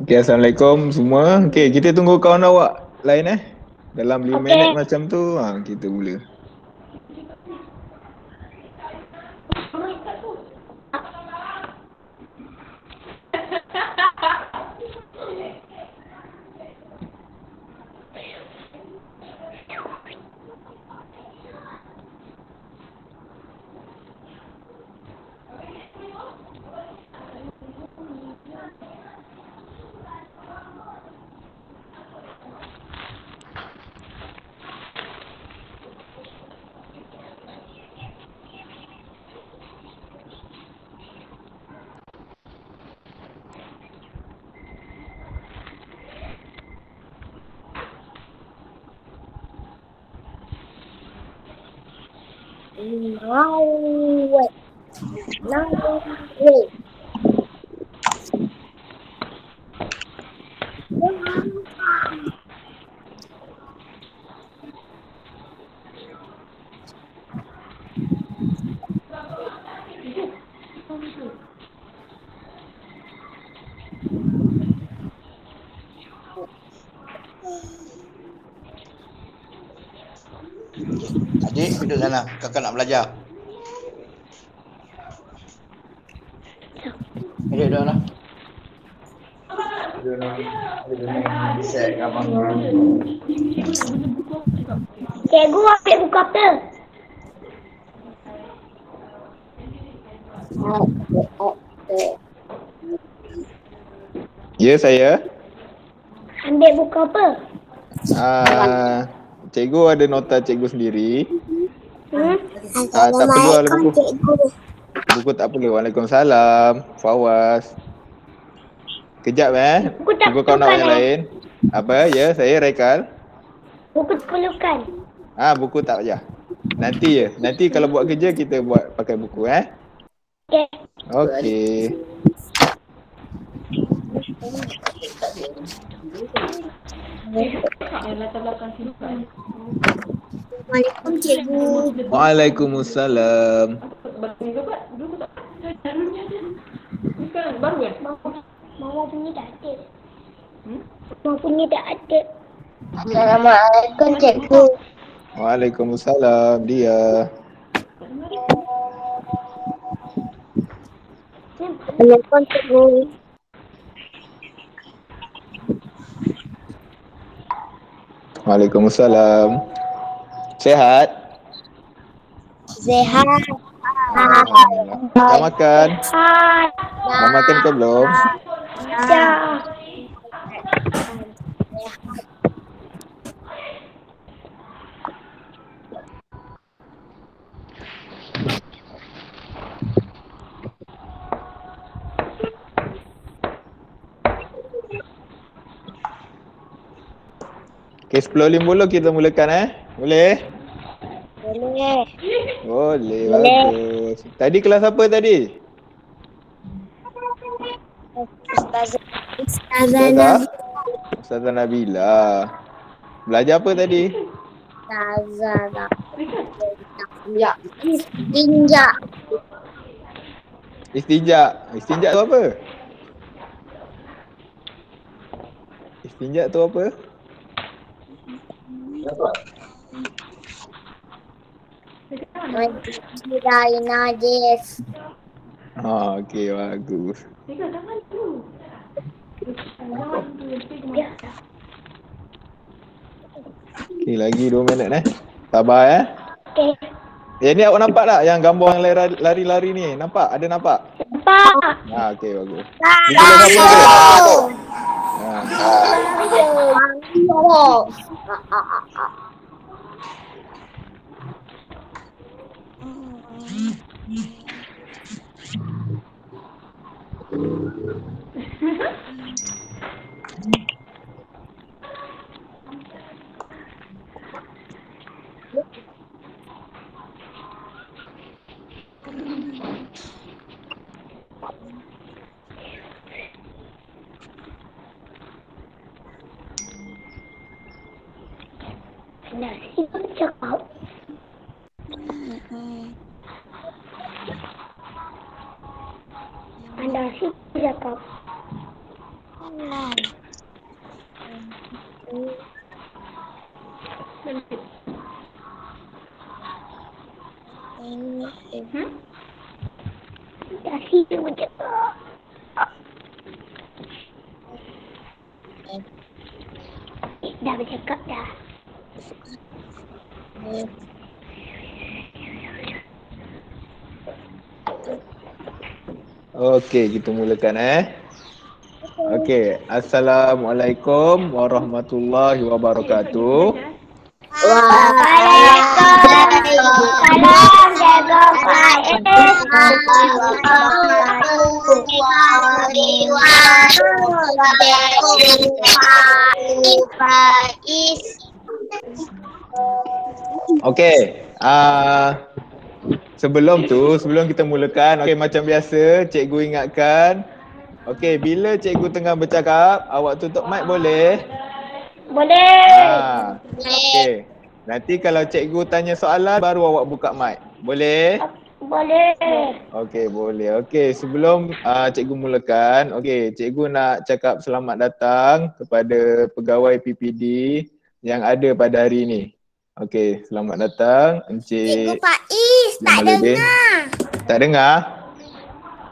Okay, Assalamualaikum semua. Okay, kita tunggu kawan awak lain Dalam 5 minit Okey. macam tu, kita mula. Adik duduk sana, kakak nak belajar. Adik duduk sana. Set gambar. Cikgu ambil buku apa? Ya, saya. Ambil buku apa? Cikgu ada nota cikgu sendiri. Tak perlu ada Assalamualaikum, buku. cikgu. Buku tak perlu. Waalaikumsalam. Fawaz. Kejap Buku tak tunggu kawan awak yang perlukan, lain. Apa? Ya, saya Raikal. Buku perlukan. Buku tak payah. Nanti je. Nanti kalau buat kerja kita buat pakai buku Okey. Okey. Assalamualaikum, cikgu. Waalaikumsalam. Mama punya tak ada. Mama punya tak ada. Assalamualaikum, cikgu. Waalaikumsalam. Dia. Assalamualaikum, cikgu. Waalaikumsalam. Sehat? Sehat. Dah makan? Hai. Dah makan ke belum? Dah. Okay, 10.50 kita mulakan Boleh? Boleh. Boleh, Boleh. bagus. Tadi kelas apa tadi? Ustazah. Ustazah Nabila. Belajar apa tadi? Ustazah. Istinja. Istinja. Istinja tu apa? Istinja tu apa? Mencuci najis. Okey, bagus. Okey, lagi 2 minit Sabar Okey. Yang ni awak nampak tak yang gambar yang lari-lari ni? Nampak? Ada nampak? Nampak. Okey, bagus. Ni Tahu. kelas apa tu? Nasi cakap. Anda si cakap. Dah situ bercakap. Dah bercakap dah. Okey, kita mulakan Okey, Assalamualaikum warahmatullahi wabarakatuh. Waalaikumsalam jaga Faiz. Okey, sebelum kita mulakan, okey macam biasa cikgu ingatkan. Okey, bila cikgu tengah bercakap, awak tutup mic boleh? Boleh. Okey. Nanti kalau cikgu tanya soalan baru awak buka mic. Boleh? Boleh. Okey, boleh. Okey, sebelum cikgu mulakan, okey, cikgu nak cakap selamat datang kepada pegawai PPD yang ada pada hari ini. Okey, selamat datang Encik Cikgu Faiz tak Jamaluddin. dengar. Tak dengar?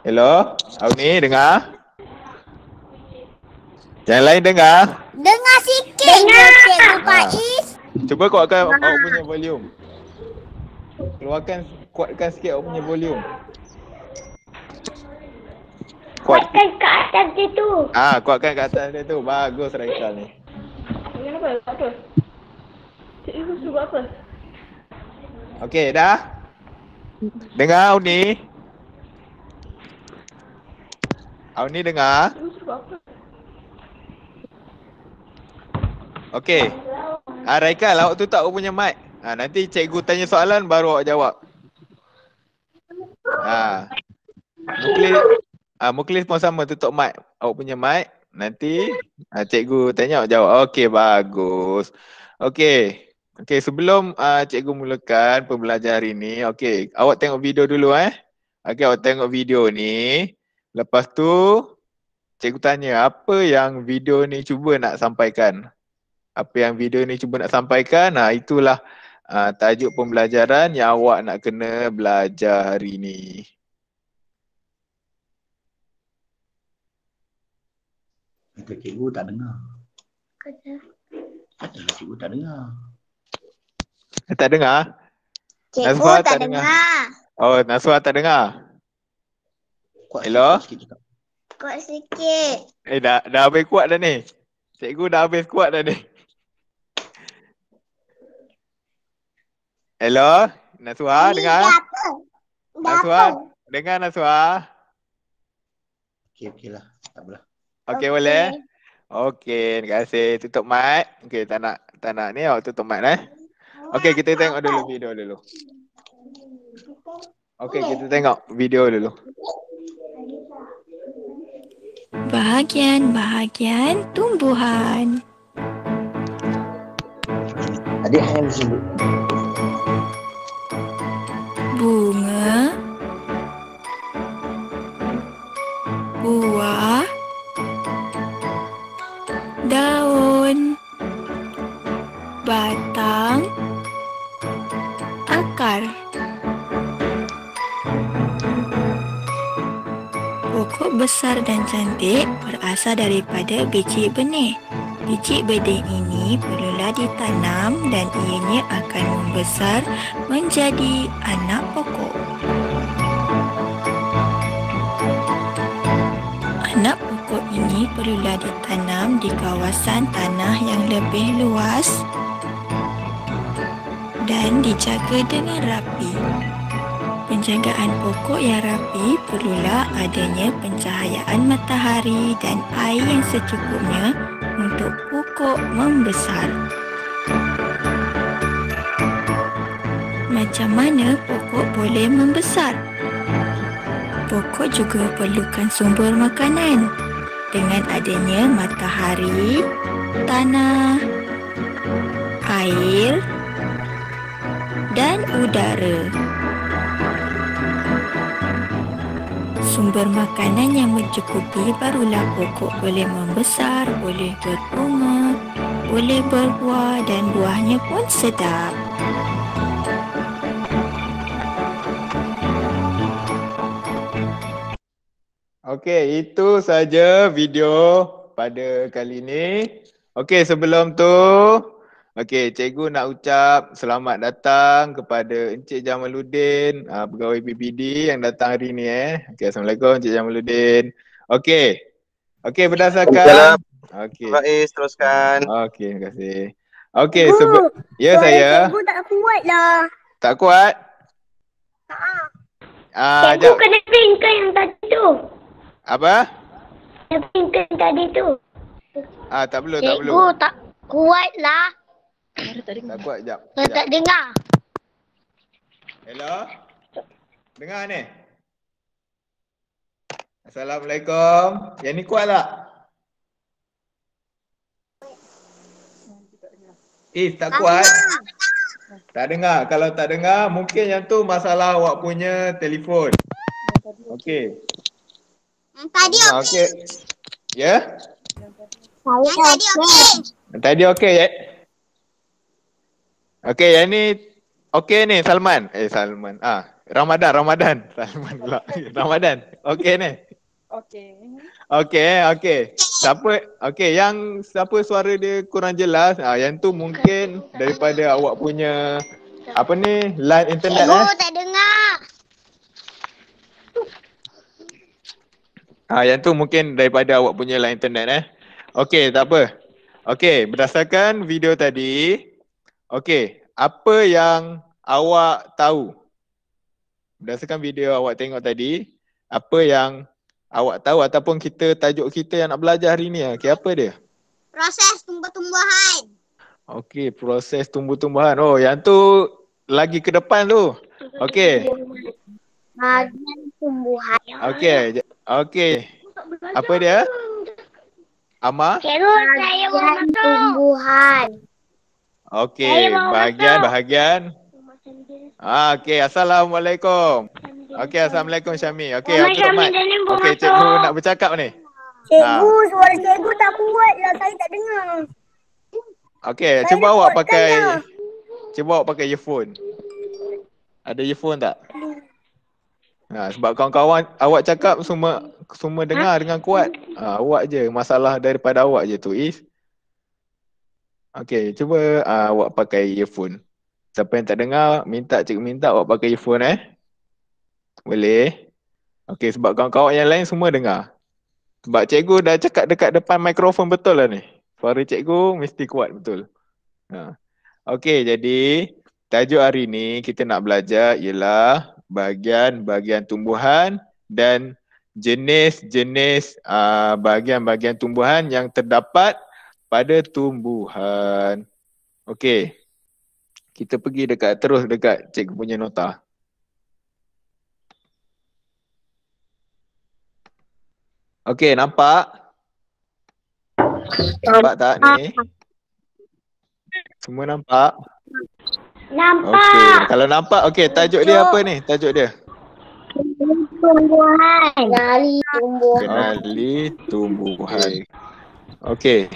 Hello? Awak ni dengar? Yang lain dengar? Dengar sikit je Cikgu Faiz. Cuba kuatkan awak punya volume. Kuatkan sikit awak punya volume. Kuatkan ke atas dia tu. Kuatkan kat atas dia tu. Bagus Raikal ni. Kenapa? Apa? Cikgu suruh apa? Okey, dah? Dengar Auni? Auni dengar? Cikgu suruh apa? Okey. Raikal, awak tutup awak punya mic. Nanti cikgu tanya soalan baru awak jawab. Muklis pun sama, tutup mic. Awak punya mic. Nanti cikgu tanya awak jawab. Okey, bagus. Okey. Okey, sebelum cikgu mulakan pembelajaran hari ni, okey, awak tengok video dulu Okey, awak tengok video ni. Lepas tu cikgu tanya apa yang video ni cuba nak sampaikan. Apa yang video ni cuba nak sampaikan, itulah tajuk pembelajaran yang awak nak kena belajar hari ni. Kata cikgu tak dengar. Kata cikgu tak dengar. Tak dengar? Cikgu Nazwa tak dengar. Oh, Nazwa tak dengar? Kuat Hello? sikit cakap. Kuat sikit. Dah habis kuat dah ni. Cikgu dah habis kuat dah ni. Hello? Nazwa dengar? Apa? Nazwa, dengar Nazwa? Okey lah. Tak apalah. Okey, boleh? Okey, terima kasih. Tutup mic. Okey, tak nak ni awak tutup mic Okey, kita tengok dulu video dulu. Okey, kita tengok video dulu. Bahagian-bahagian tumbuhan. Adik hanya disebut. Bunga, buah, daun, batang, akar. Pokok besar dan cantik berasal daripada biji benih. Biji benih ini perlulah ditanam dan ianya akan membesar menjadi anak pokok. Anak pokok ini perlulah ditanam di kawasan tanah yang lebih luas dan dijaga dengan rapi. Penjagaan pokok yang rapi perlulah adanya pencahayaan matahari dan air yang secukupnya untuk pokok membesar. Macam mana pokok boleh membesar? Pokok juga perlukan sumber makanan. Dengan adanya matahari, tanah, air dan udara. sumber makanan yang mencukupi, barulah pokok boleh membesar, boleh berbunga, boleh berbuah dan buahnya pun sedap. Okey, itu saja video pada kali ini. Okey, sebelum tu, okey, cikgu nak ucap selamat datang kepada Encik Jamaluddin, pegawai PPD yang datang hari ni Okey, Assalamualaikum Encik Jamaluddin. Okey. Okey, berdasarkan okey. Faiz, teruskan. Okey, terima kasih. Okey, ya saya. Cikgu tak kuat lah. Tak kuat? Cikgu kena pingkan yang tadi tu. Apa? Kena pingkan tadi tu. Tak perlu, tak perlu. Cikgu tak kuat lah. Tak kuat, jap. Saya tak dengar. Hello? Dengar ni? Assalamualaikum. Yang ni kuat tak? Tak kuat? Tak dengar. Kalau tak dengar, mungkin yang tu masalah awak punya telefon. Okey. Yang tadi Okey. Ya? Yang tadi okey. Tadi okey ya? Okey, yang ni okey ni Salman. Salman. Ramadan. Salman pula. Ramadan. Okey ni. Okey. Siapa suara dia kurang jelas, yang tu mungkin daripada awak punya line internet Cikgu tak dengar. Yang tu mungkin daripada awak punya line internet Okey, tak apa. Okey, berdasarkan video tadi, okey, apa yang awak tahu? Berdasarkan video awak tengok tadi, apa yang awak tahu ataupun tajuk kita yang nak belajar hari ni? Okey, apa dia? Proses tumbuh-tumbuhan. Okey, proses tumbuh-tumbuhan. Oh, yang tu lagi ke depan tu. Okey. Bagian tumbuhan. Okey. Apa dia? Ama? Cikgu, saya mau masuk. Tumbuhan. Okey, bahagian. Okey, Assalamualaikum. Okey, Assalamualaikum Syami. Okey, aku Mat. Okey, cikgu nak bercakap ni. Cikgu, suara cikgu tak kuat lah. Saya tak dengar. Okey, cuba awak pakai earphone. Ada earphone tak? Sebab kawan-kawan awak cakap semua dengar dengan kuat. Awak je, masalah daripada awak je tu Okey, cuba awak pakai earphone. Siapa yang tak dengar, cikgu minta awak pakai earphone Boleh? Okey, sebab kawan-kawan yang lain semua dengar. Sebab cikgu dah cakap dekat depan mikrofon betul lah ni. Suara cikgu mesti kuat betul. Okey, jadi tajuk hari ni kita nak belajar ialah bahagian-bahagian tumbuhan dan jenis-jenis bahagian-bahagian tumbuhan yang terdapat pada tumbuhan. Okey. Kita pergi terus dekat cikgu punya nota. Okey, nampak? Nampak tak ni? Semua nampak? Nampak. Okey, kalau nampak, okey, tajuk dia apa ni? Tajuk dia? Tumbuhan. Kenali tumbuhan. Okey.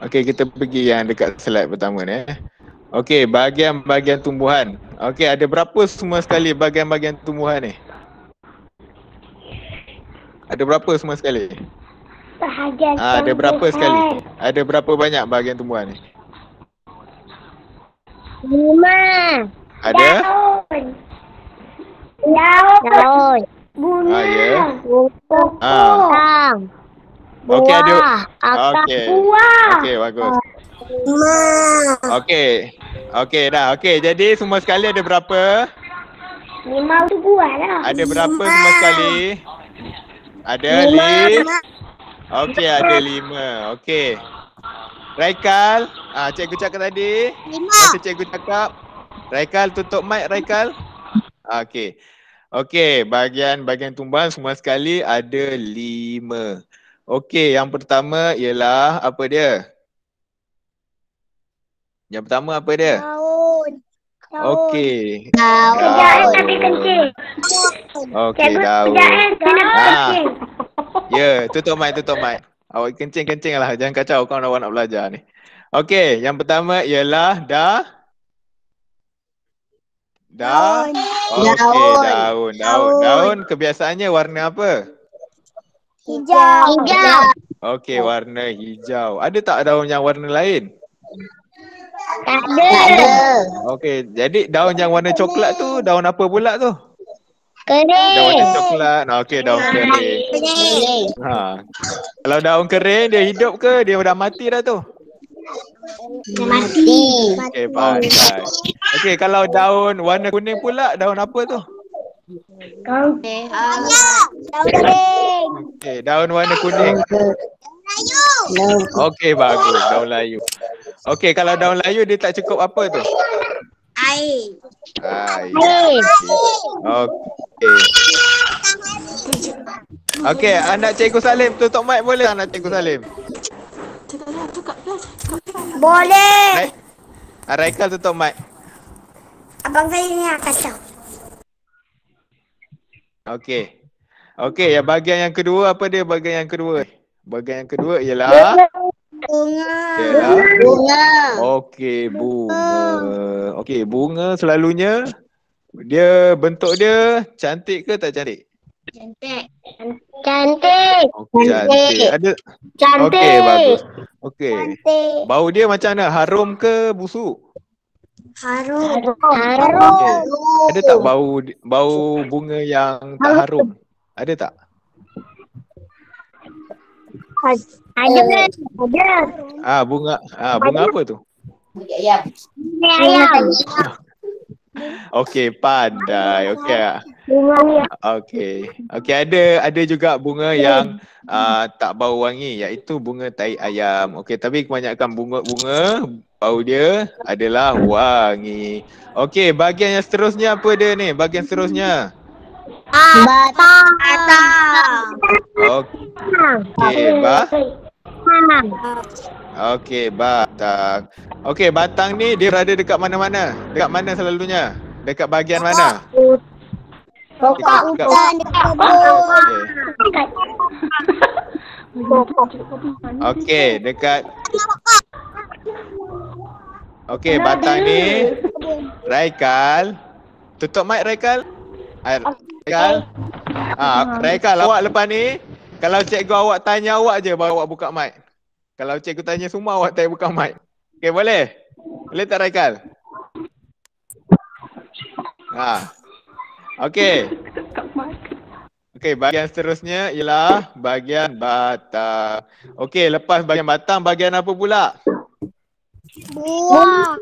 Okey, kita pergi yang dekat slide pertama ni. Okey, bahagian-bahagian tumbuhan. Okey, ada berapa semua sekali bahagian-bahagian tumbuhan ni? Ada berapa semua sekali? Bahagian Ada berapa sekali? Ada berapa banyak bahagian tumbuhan ni? 5. Ada? Daun. Bunga. Ya. Pokok. Okey, ada. Akar Okey. buah. Okey, bagus. Okey, dah. Okey, jadi semua sekali ada berapa? 5 tu buah lah. Ada berapa semua sekali? Ada 5. Okey, ada 5. Okey. Raikal, cikgu cakap tadi. 5. Masa cikgu cakap, Raikal tutup mic Raikal. Okey. Okey, bahagian tumbuhan semua sekali ada 5. Okey, yang pertama ialah apa dia? Yang pertama apa dia? Daun. Okey. Kejap tapi kencing. Okey, Cikgu, daun. kejap kena kencing. Ya, tutup mic. Awak kencing lah. Jangan kacau kawan awak nak belajar ni. Okey, yang pertama ialah Daun. Okey, daun. Daun kebiasaannya warna apa? Hijau. Okey, warna hijau. Ada tak daun yang warna lain? Tak ada. Okey, jadi daun yang warna coklat tu daun apa pula tu? Kering. Daun warna coklat. Okey, daun kering. Ha. Kalau daun kering dia hidup ke dia dah mati dah tu? Mati. Okey, pandai. Okey, kalau daun warna kuning pula daun apa tu? Daun kering. Okey, daun warna kuning. Okey, bagus. Daun layu. Okey, kalau daun layu dia tak cukup apa tu? Air. Air. Okey. Okey, anak Cikgu Salim tutup mic boleh anak Cikgu Salim? Boleh. Raikal tutup mic. Abang saya ni nak kacau. Okey. Okey, yang bahagian yang kedua apa dia bahagian yang kedua? Bahagian yang kedua ialah Bunga. okey, bunga. Okey, bunga selalunya dia bentuk dia cantik ke tak cantik? Cantik. Cantik. Ada okey, bagus. Okey. Bau dia macam mana? Harum ke busuk? Harum. Okey. Ada tak bau bunga yang tak harum? Ada tak? Ada. Bunga apa tu? Ayam. Okey, pandai. Okey. Okey, ada juga bunga yang tak bau wangi iaitu bunga tai ayam. Okey, tapi kebanyakan bunga bau dia adalah wangi. Okey, bahagian yang seterusnya apa dia ni? Bahagian seterusnya. Batang. Okey, batang. Okey, batang ni dia berada dekat mana-mana? Dekat mana selalunya? Dekat bahagian mana? Pokok hutan dekat kebun. Okey, dekat. Okey, batang ni Raikal. Tutup mic Raikal. Raikal. Raikal, awak lepas ni kalau cikgu awak tanya awak je baru awak buka mic. Kalau cikgu tanya semua awak tak buka mic. Okey, boleh? Boleh tak Raikal? Okey. Okey, bahagian seterusnya ialah bahagian batang. Okey, lepas bahagian batang, bahagian apa pula? Buah.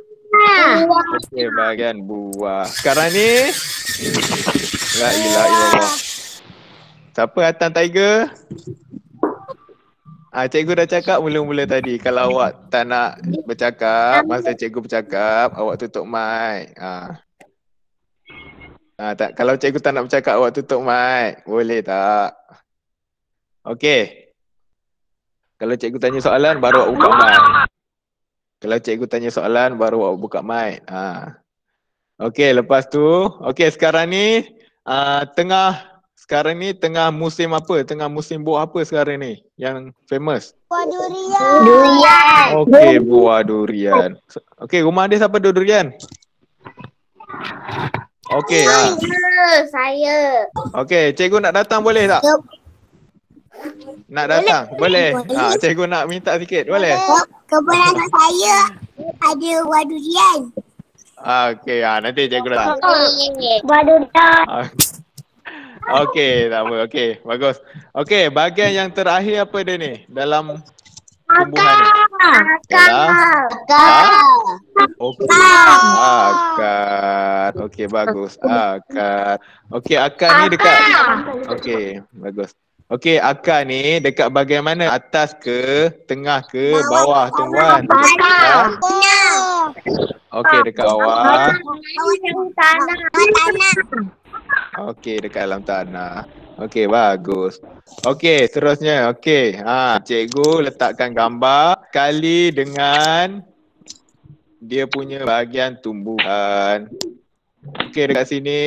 Okey, bahagian buah. Sekarang ni la ilaha illallah. Siapa Atan Tiger? Cikgu dah cakap mula-mula tadi kalau awak tak nak bercakap, masa cikgu bercakap, awak tutup mic. Kalau cikgu tak nak bercakap, awak tutup mic. Boleh tak? Okey. Kalau cikgu tanya soalan, baru awak buka mic. Kalau cikgu tanya soalan, baru awak buka mic. Okey, lepas tu, okey sekarang ni tengah musim apa? Tengah musim buah apa sekarang ni yang famous? Buah durian. Okey, buah durian. Okey, rumah dia siapa ada durian? Okey, Saya. Okey, cikgu nak datang boleh tak? Nak datang? Boleh. Cikgu nak minta sikit, boleh? Kebun anak saya ada buah durian. Okey, nanti cikgu datang. Buah durian. Okey, tak apa. Okey, bagus. Okey, bahagian yang terakhir apa dia ni dalam tumbuhan ni? Okey, akar. Okey, bagus. Akar. Okey, akar ni dekat. Okey, bagus. Okey, akar ni dekat bahagian mana? Atas ke, tengah ke, bawah tumbuhan? Okey, dekat bawah. Okey, dekat dalam tanah. Okey, bagus. Okey, seterusnya. Okey, cikgu letakkan gambar kali dengan dia punya bahagian tumbuhan. Okey, dekat sini.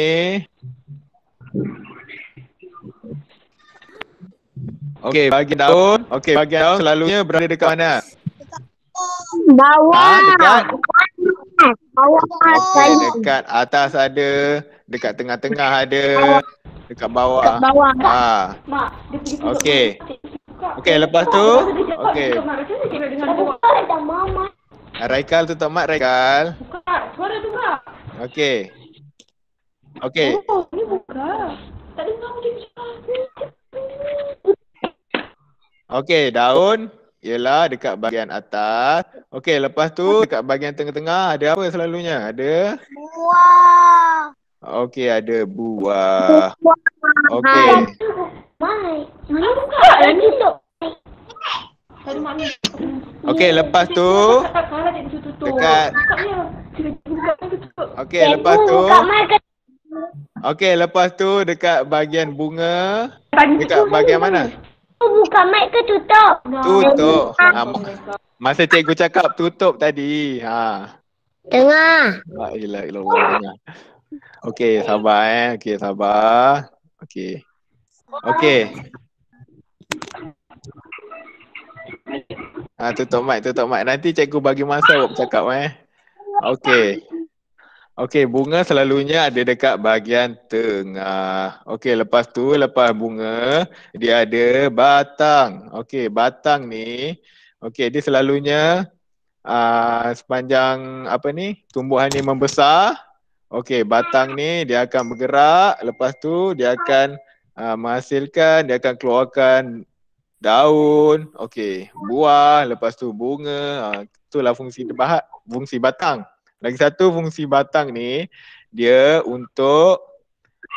Okey, bahagian daun. Okey, bahagian daun selalunya berada dekat mana? Bawah. Dekat. Bawah. Okey, dekat atas ada, dekat tengah-tengah ada, dekat bawah. Bawah. Mak, dia pergi tunjuk Okey. Okey, lepas tu. Okey. Ada mama. Raikal tutup mat, Raikal. Buka, suara tu Kak. Okey. Okey. Oh, ni buka. Tak dengar dia cakap. Okey, daun ialah dekat bahagian atas. Okey, lepas tu dekat bahagian tengah-tengah ada apa selalunya? Ada? Buah. Okey, ada buah. Okey. Mai. Mana buka lagi tu? Tak ada makna. Okey, lepas tu Tak salah dia tutup. dekat. Buka dia. Sila buka tutup. Okey, lepas tu. Buka mai ke Okey, lepas tu dekat bahagian bunga. Dekat bahagian mana? buka mai ke tutup? Tutup. Masa cikgu cakap tutup tadi. Tengah. La ilaha illallah, dengar. Okey, sabar Okey, sabar. Okey. Okey. Tutup mic. Nanti cikgu bagi masa awak bercakap Okey. Okey, bunga selalunya ada dekat bahagian tengah. Okey, lepas tu, lepas bunga, dia ada batang. Okey, batang ni, okey, dia selalunya sepanjang tumbuhan ni membesar. Okey, batang ni dia akan bergerak, lepas tu dia akan menghasilkan, dia akan keluarkan daun, okey, buah, lepas tu bunga. Itulah fungsi batang. Lagi satu fungsi batang ni, dia untuk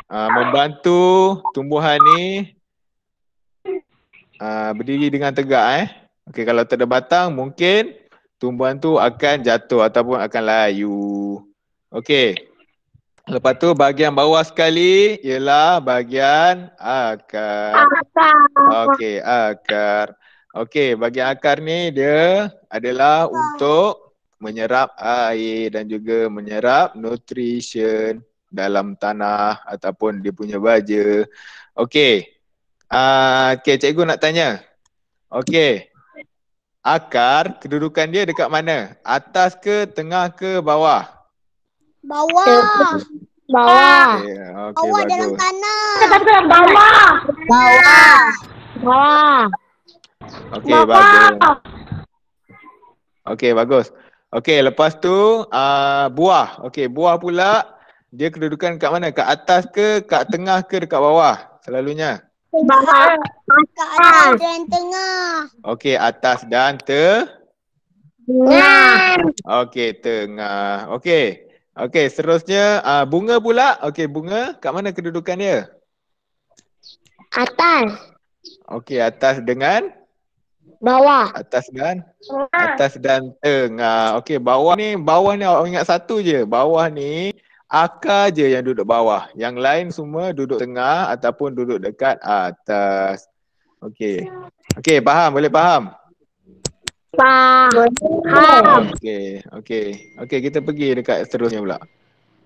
membantu tumbuhan ni berdiri dengan tegak Okey, kalau tak ada batang mungkin tumbuhan tu akan jatuh ataupun akan layu. Okey. Lepas tu bahagian bawah sekali ialah bahagian akar. Okey, akar. Okey, bahagian akar ni dia adalah untuk menyerap air dan juga menyerap nutrition dalam tanah ataupun dia punya baja. Okey. Okey, cikgu nak tanya. Okey. Akar kedudukan dia dekat mana? Atas ke, tengah ke, bawah? Bawah. Okey, Bawah dalam bagus. tanah. Bawah. Bawah. Okey, bagus. Okey, bagus. Okey, lepas tu buah. Okey, buah pula dia kedudukan kat mana? Kat atas ke, kat tengah ke, dekat bawah? Selalunya. Bawah. Kat atas dan tengah. Okey, atas dan tengah. Okey, tengah. Okey. Okey, seterusnya bunga pula. Okey, bunga kat mana kedudukan dia? Atas. Okey, atas dengan Bawah. atas dan tengah. Okey, bawah ni awak ingat satu je. Bawah ni akar je yang duduk bawah. Yang lain semua duduk tengah ataupun duduk dekat atas. Okey. Okey, faham? Boleh faham? Faham. Okey, kita pergi dekat seterusnya pula.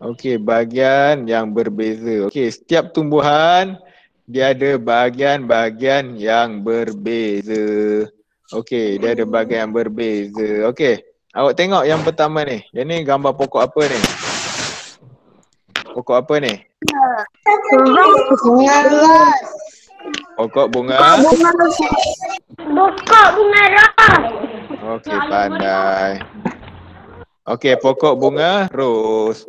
Okey, bahagian yang berbeza. Okey, setiap tumbuhan dia ada bahagian-bahagian yang berbeza. Okey, dia ada bahagian yang berbeza. Okey, awak tengok yang pertama ni. Yang ni gambar pokok apa ni? Pokok apa ni? Pokok bunga. Pokok bunga ros. Okey, pandai. Okey, pokok bunga ros.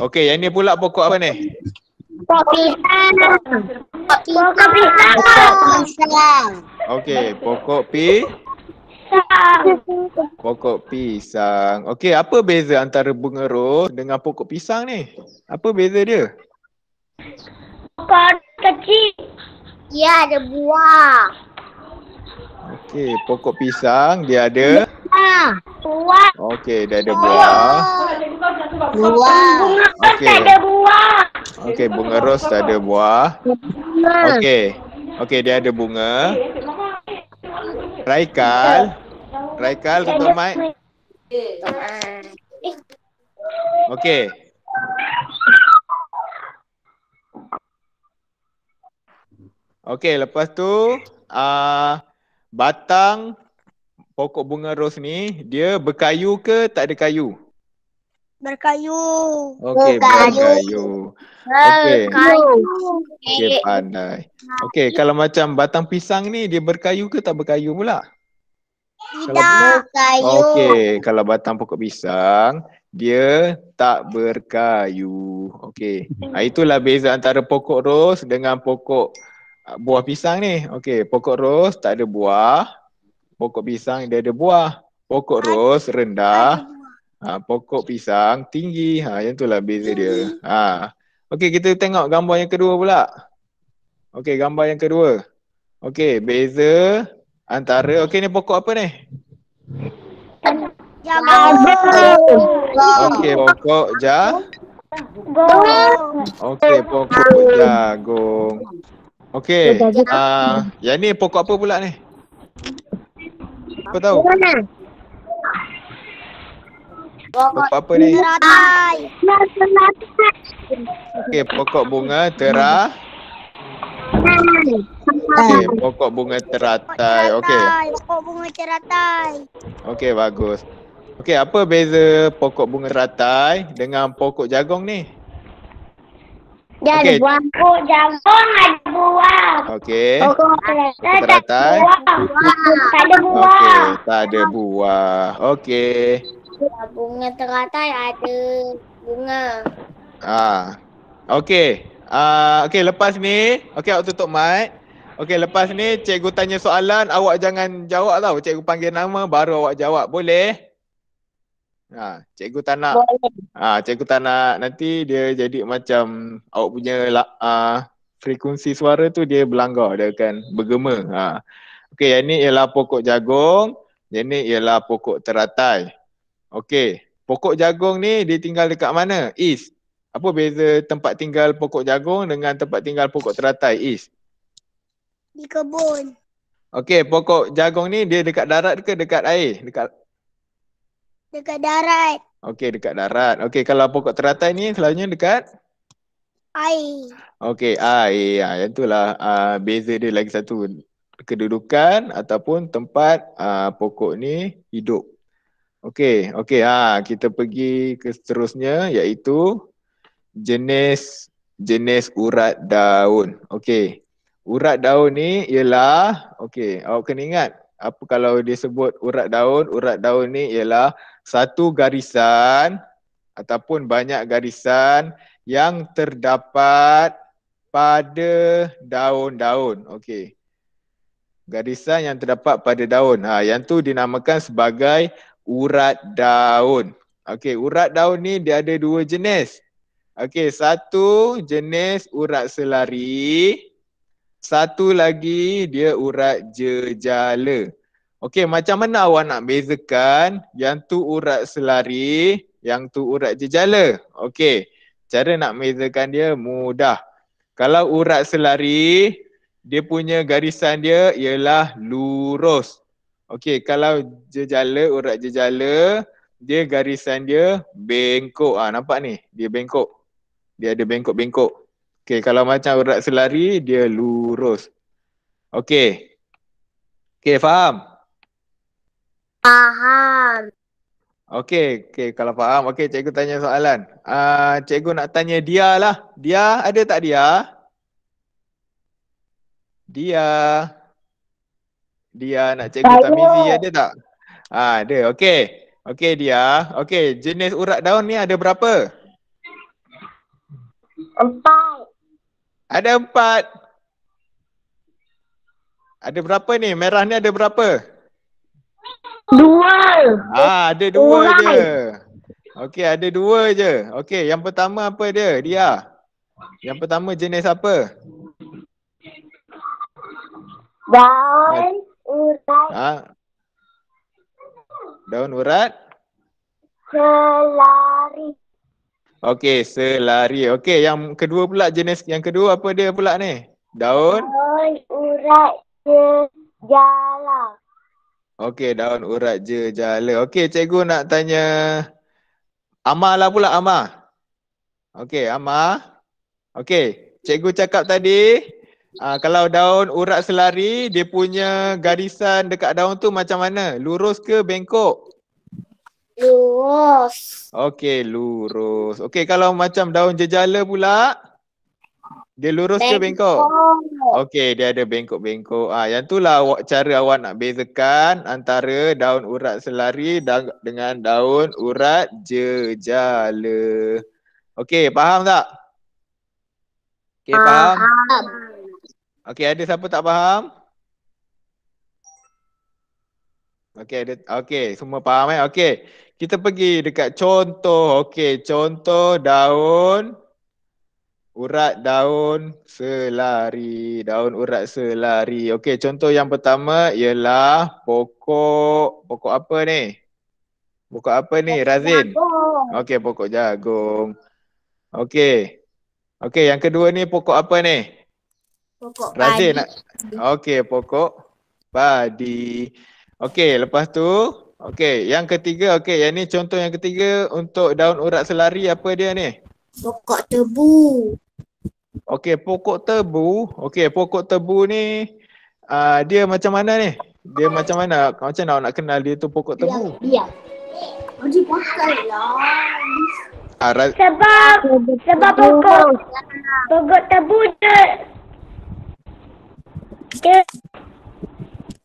Okey, yang ni pula pokok apa ni? Pokok pisang. Pokok pisang. Okey, pokok pisang. Okey, apa beza antara bunga ros dengan pokok pisang ni? Apa beza dia? Pokok kecil. Ya, ada buah. Okey, pokok pisang dia ada. Buah. Okey, dia ada buah. Buah. Bunga ros Okey. tak ada buah. Okey, bunga ros tak ada buah. Okey, dia ada bunga. Raikal tutup mic. Okey. Okey, lepas tu batang pokok bunga ros ni dia berkayu ke tak ada kayu? Berkayu. Okey, berkayu. Okey. Okey, pandai. Okey, kalau macam batang pisang ni dia berkayu ke tak berkayu pula? Tidak. Okey, kalau batang pokok pisang dia tak berkayu. Okey. Itulah beza antara pokok ros dengan pokok buah pisang ni. Okey, pokok ros tak ada buah. Pokok pisang dia ada buah. Pokok ros rendah. Pokok pisang tinggi. Yang itulah beza dia. Okey, kita tengok gambar yang kedua pula. Okey, gambar yang kedua. Okey, beza antara ni pokok apa ni? Jagung. Okey, pokok Okey, pokok jagung. Okey, yang ni pokok apa pula ni? Apa tahu? Pokok apa ni? Teratai. Okey, pokok bunga teratai. Okey, pokok bunga teratai. Okey. Pokok bunga teratai. Okey, bagus. Okey, apa beza pokok bunga teratai dengan pokok jagung ni? Dia ada buah. Pokok jagung ada buah. Okey. Pokok teratai Teratai. tak ada buah. Okey, tak ada buah. Okey. Bunga teratai ada bunga. Okey. Okey, lepas ni, okey awak tutup mic. Okey, lepas ni cikgu tanya soalan, awak jangan jawab tau. Cikgu panggil nama baru awak jawab. Boleh? Cikgu tak nak. Cikgu tak nak nanti dia jadi macam awak punya frekuensi suara tu dia berlanggar, dia akan bergema. Okey, yang ni ialah pokok jagung, yang ni ialah pokok teratai. Okey, pokok jagung ni dia tinggal dekat mana? East. Apa beza tempat tinggal pokok jagung dengan tempat tinggal pokok teratai? East. Di kebun. Okey, pokok jagung ni dia dekat darat ke dekat air? Dekat darat. Okey, dekat darat. Okey, kalau pokok teratai ni selalunya dekat? Air. Okey, air. Yang itulah beza dia lagi satu. Kedudukan ataupun tempat pokok ni hidup. Okey, kita pergi ke seterusnya iaitu jenis urat daun. Okey. Urat daun ni ialah, awak kena ingat apa kalau dia sebut urat daun ni ialah satu garisan ataupun banyak garisan yang terdapat pada daun-daun. Okey. Garisan yang terdapat pada daun. Yang tu dinamakan sebagai urat daun. Okey, urat daun ni dia ada dua jenis. Okey, satu jenis urat selari, satu lagi dia urat jejala. Okey, macam mana awak nak bezakan yang tu urat selari, yang tu urat jejala? Okey, cara nak bezakan dia mudah. Kalau urat selari, dia punya garisan dia ialah lurus. Okey, kalau urat jejala, dia garisan dia bengkok. Nampak ni? Dia bengkok. Dia ada bengkok-bengkok. Okey, kalau macam urat selari, dia lurus. Okey. Okey, faham? Faham. Okey, kalau faham, okey cikgu tanya soalan. Cikgu nak tanya Dia lah. Dia, ada tak Dia? Dia nak cikgu tamizi, ada tak? Ada. Okey Dia. Okey, jenis urat daun ni ada berapa? 4. Ada 4. Ada berapa ni? Merah ni ada berapa? 2. Ada 2 je. Okey, ada 2 je. Okey, yang pertama apa dia? Yang pertama jenis apa? Daun urat daun urat selari. Okey, selari. Okey, yang kedua pula jenis yang kedua apa dia pula ni? Daun urat jejala. Okey, daun urat jejala. Okey, cikgu nak tanya Amar lah pula, Amar. Okey, Amar. Okey, cikgu cakap tadi kalau daun urat selari, dia punya garisan dekat daun tu macam mana? Lurus ke bengkok? Lurus. Okey, lurus. Okey, kalau macam daun jejala pula, dia lurus ke bengkok? Okey, dia ada bengkok-bengkok. Yang itulah cara awak nak bezakan antara daun urat selari dengan daun urat jejala. Okey, faham tak? Okey, faham? Okey, ada siapa tak faham? Okey, semua faham Okey. Kita pergi dekat contoh. Okey, contoh daun urat daun selari. Daun urat selari. Okey, contoh yang pertama ialah pokok apa ni? Pokok apa ni, Razin? Okey, pokok jagung. Okey. Okey, yang kedua ni pokok apa ni? Pokok Razin padi. Okey, pokok padi. Okey, lepas tu okey, yang ketiga, okey, yang ni contoh yang ketiga untuk daun urat selari, apa dia ni? Pokok tebu. Okey, pokok tebu. Okey, pokok tebu ni dia macam mana ni? Dia macam mana? Macam mana nak kenal dia tu pokok tebu? Diam. Dia pakai lah. Sebab pokok tebu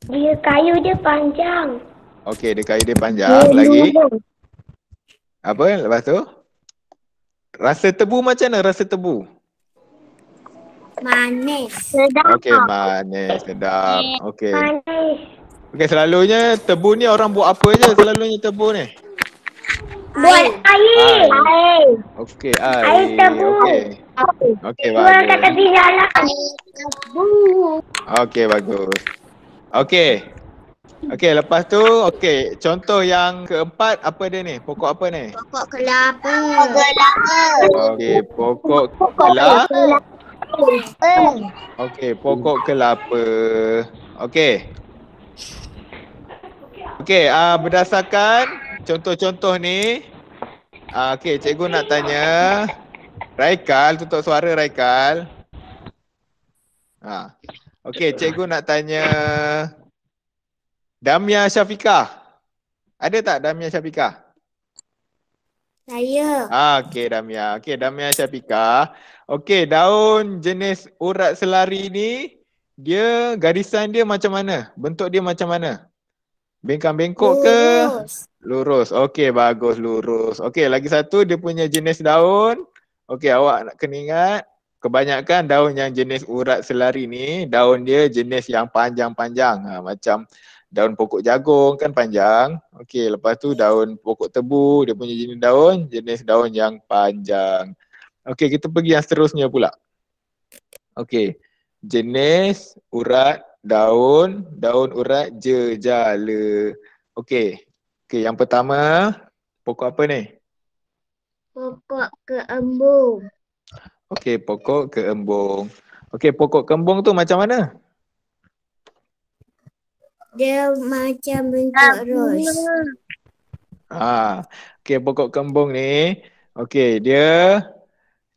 dia kayu dia panjang. Okey, dia kayu dia panjang lagi. Apa lepas tu? Rasa tebu macam mana rasa tebu? Manis. Okey, manis, sedap. Okey. Manis. Okey, selalunya tebu ni orang buat apa je selalunya tebu ni? Buat air. Okey, air. Air tebu. Okey. Okey, Buang kat bagus. tepi jalan. Okey, bagus. Okey. Okey, lepas tu okey, contoh yang keempat apa dia ni? Pokok apa ni? Pokok kelapa. Okey, pokok kelapa. Okey, pokok kelapa. Okey. Okey, berdasarkan contoh-contoh ni, okey, cikgu nak tanya Raikal, tutup suara Raikal. Okey, cikgu nak tanya Damia Syafiqah. Ada tak Damia Syafiqah? Saya. Okey, Damia. Okey, Damia Syafiqah. Okey, daun jenis urat selari ni, dia garisan dia macam mana? Bentuk dia macam mana? Bengkang-bengkok ke? Lurus. Okey, bagus, lurus. Okey, lagi satu dia punya jenis daun. Okey, awak nak kena ingat, kebanyakan daun yang jenis urat selari ni, daun dia jenis yang panjang-panjang. Macam daun pokok jagung kan panjang. Okey, lepas tu daun pokok tebu, dia punya jenis daun yang panjang. Okey, kita pergi yang seterusnya pula. Okey, jenis urat daun urat jejala. Okey. Okey, yang pertama, pokok apa ni? Pokok keembung. Okey, pokok keembung. Okey, pokok keembung tu macam mana? Dia macam bentuk ros. Okey, pokok kembung ni, okey,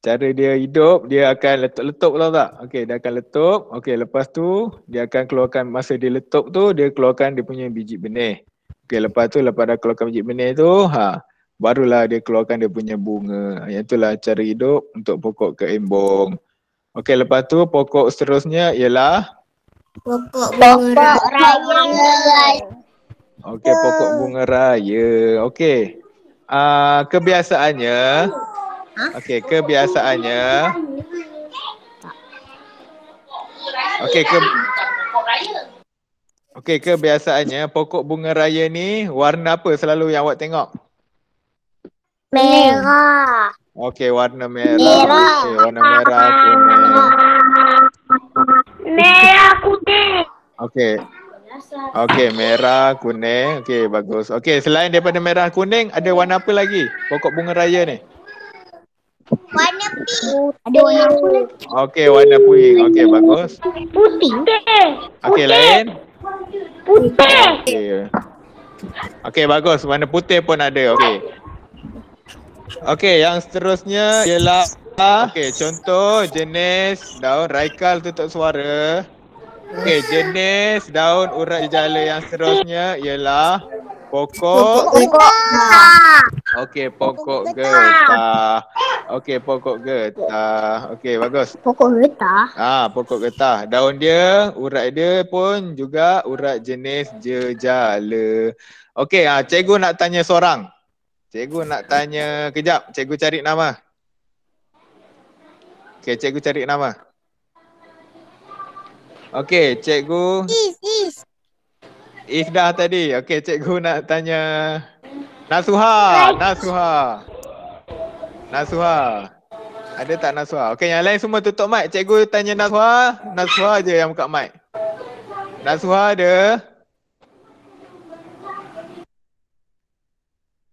cara dia hidup, dia akan letup-letup, tahu tak? Okey, dia akan letup. Okey, lepas tu dia akan keluarkan, masa dia letup tu, dia keluarkan dia punya biji benih. Okey, lepas dah keluarkan biji benih tu, barulah dia keluarkan dia punya bunga. Yang itulah cara hidup untuk pokok keembung. Okey, lepas tu pokok seterusnya ialah Pokok bunga raya. okey, pokok bunga raya. Okey. Kebiasaannya kebiasaannya pokok bunga raya ni warna apa selalu yang awak tengok? Merah. Okey, warna merah. Okey, warna merah, kuning. Merah kuning. Okey. Okey, merah, kuning. Okey, bagus. Okey, selain daripada merah, kuning, ada warna apa lagi pokok bunga raya ni? Warna pink. Ada warna apa lagi? Okey, warna pink. Okey, bagus. Putih. Okey, lain. Putih. Okey. Okey, bagus. Warna putih pun ada. Okey. Okey, yang seterusnya ialah okey, contoh jenis daun Raikal tutup suara. Okey, jenis daun urat jejala yang seterusnya ialah pokok. Okey, pokok getah. Okey, pokok getah. Okey, bagus. Pokok getah. Pokok getah. Daun dia, urat dia pun juga urat jenis jejala. Okey, cikgu nak tanya seorang. Cikgu nak tanya, kejap, cikgu cari nama. Okey, cikgu cari nama. Okey, cikgu. Is dah tadi. Okey, cikgu nak tanya Nasuha. Ada tak Nasuha? Okey, yang lain semua tutup mic. Cikgu tanya Nasuha. Nasuha je yang buka mic. Nasuha ada?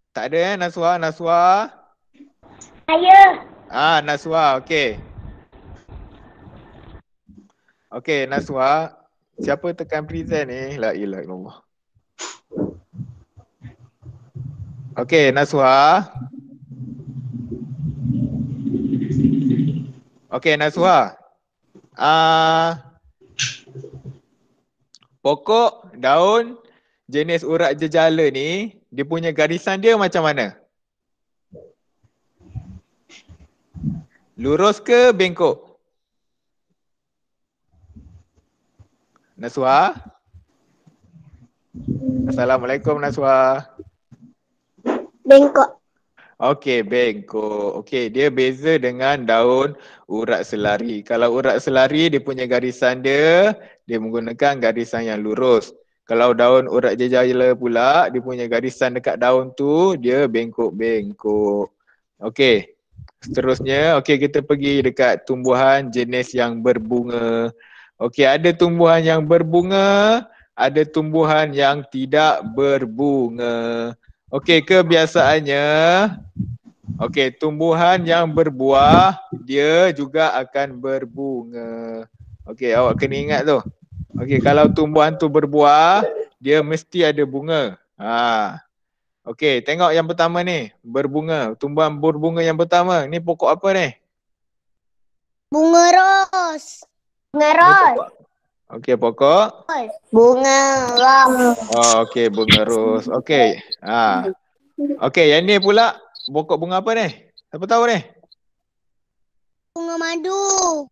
Tak ada Nasuha? Saya. Nasuha, okey. Okey, Nasuha. Siapa tekan present ni? La ilaha illallah. Okey, Nasuha. Okey, Nasuha. Pokok, daun, jenis urat jejala ni, dia punya garisan dia macam mana? Lurus ke bengkok? Nasuha? Assalamualaikum Nasuha. Bengkok. Okey, bengkok. Okey, dia beza dengan daun urat selari. Kalau urat selari dia punya garisan dia menggunakan garisan yang lurus. Kalau daun urat jejala pula, dia punya garisan dekat daun tu dia bengkok-bengkok. Okey. Seterusnya, okey, kita pergi dekat tumbuhan jenis yang berbunga. Okey, ada tumbuhan yang berbunga, ada tumbuhan yang tidak berbunga. Okey, kebiasaannya, okey, tumbuhan yang berbuah, dia juga akan berbunga. Okey, awak kena ingat tu. Okey, kalau tumbuhan tu berbuah, dia mesti ada bunga. Okey, tengok yang pertama ni, berbunga. Tumbuhan berbunga yang pertama, ni pokok apa ni? Bunga ros. Bunga ros. Okey, pokok? Bunga ros. Okey, bunga ros. Okey. Okey, yang ni pula pokok bunga apa ni? Siapa tahu ni? Bunga madu.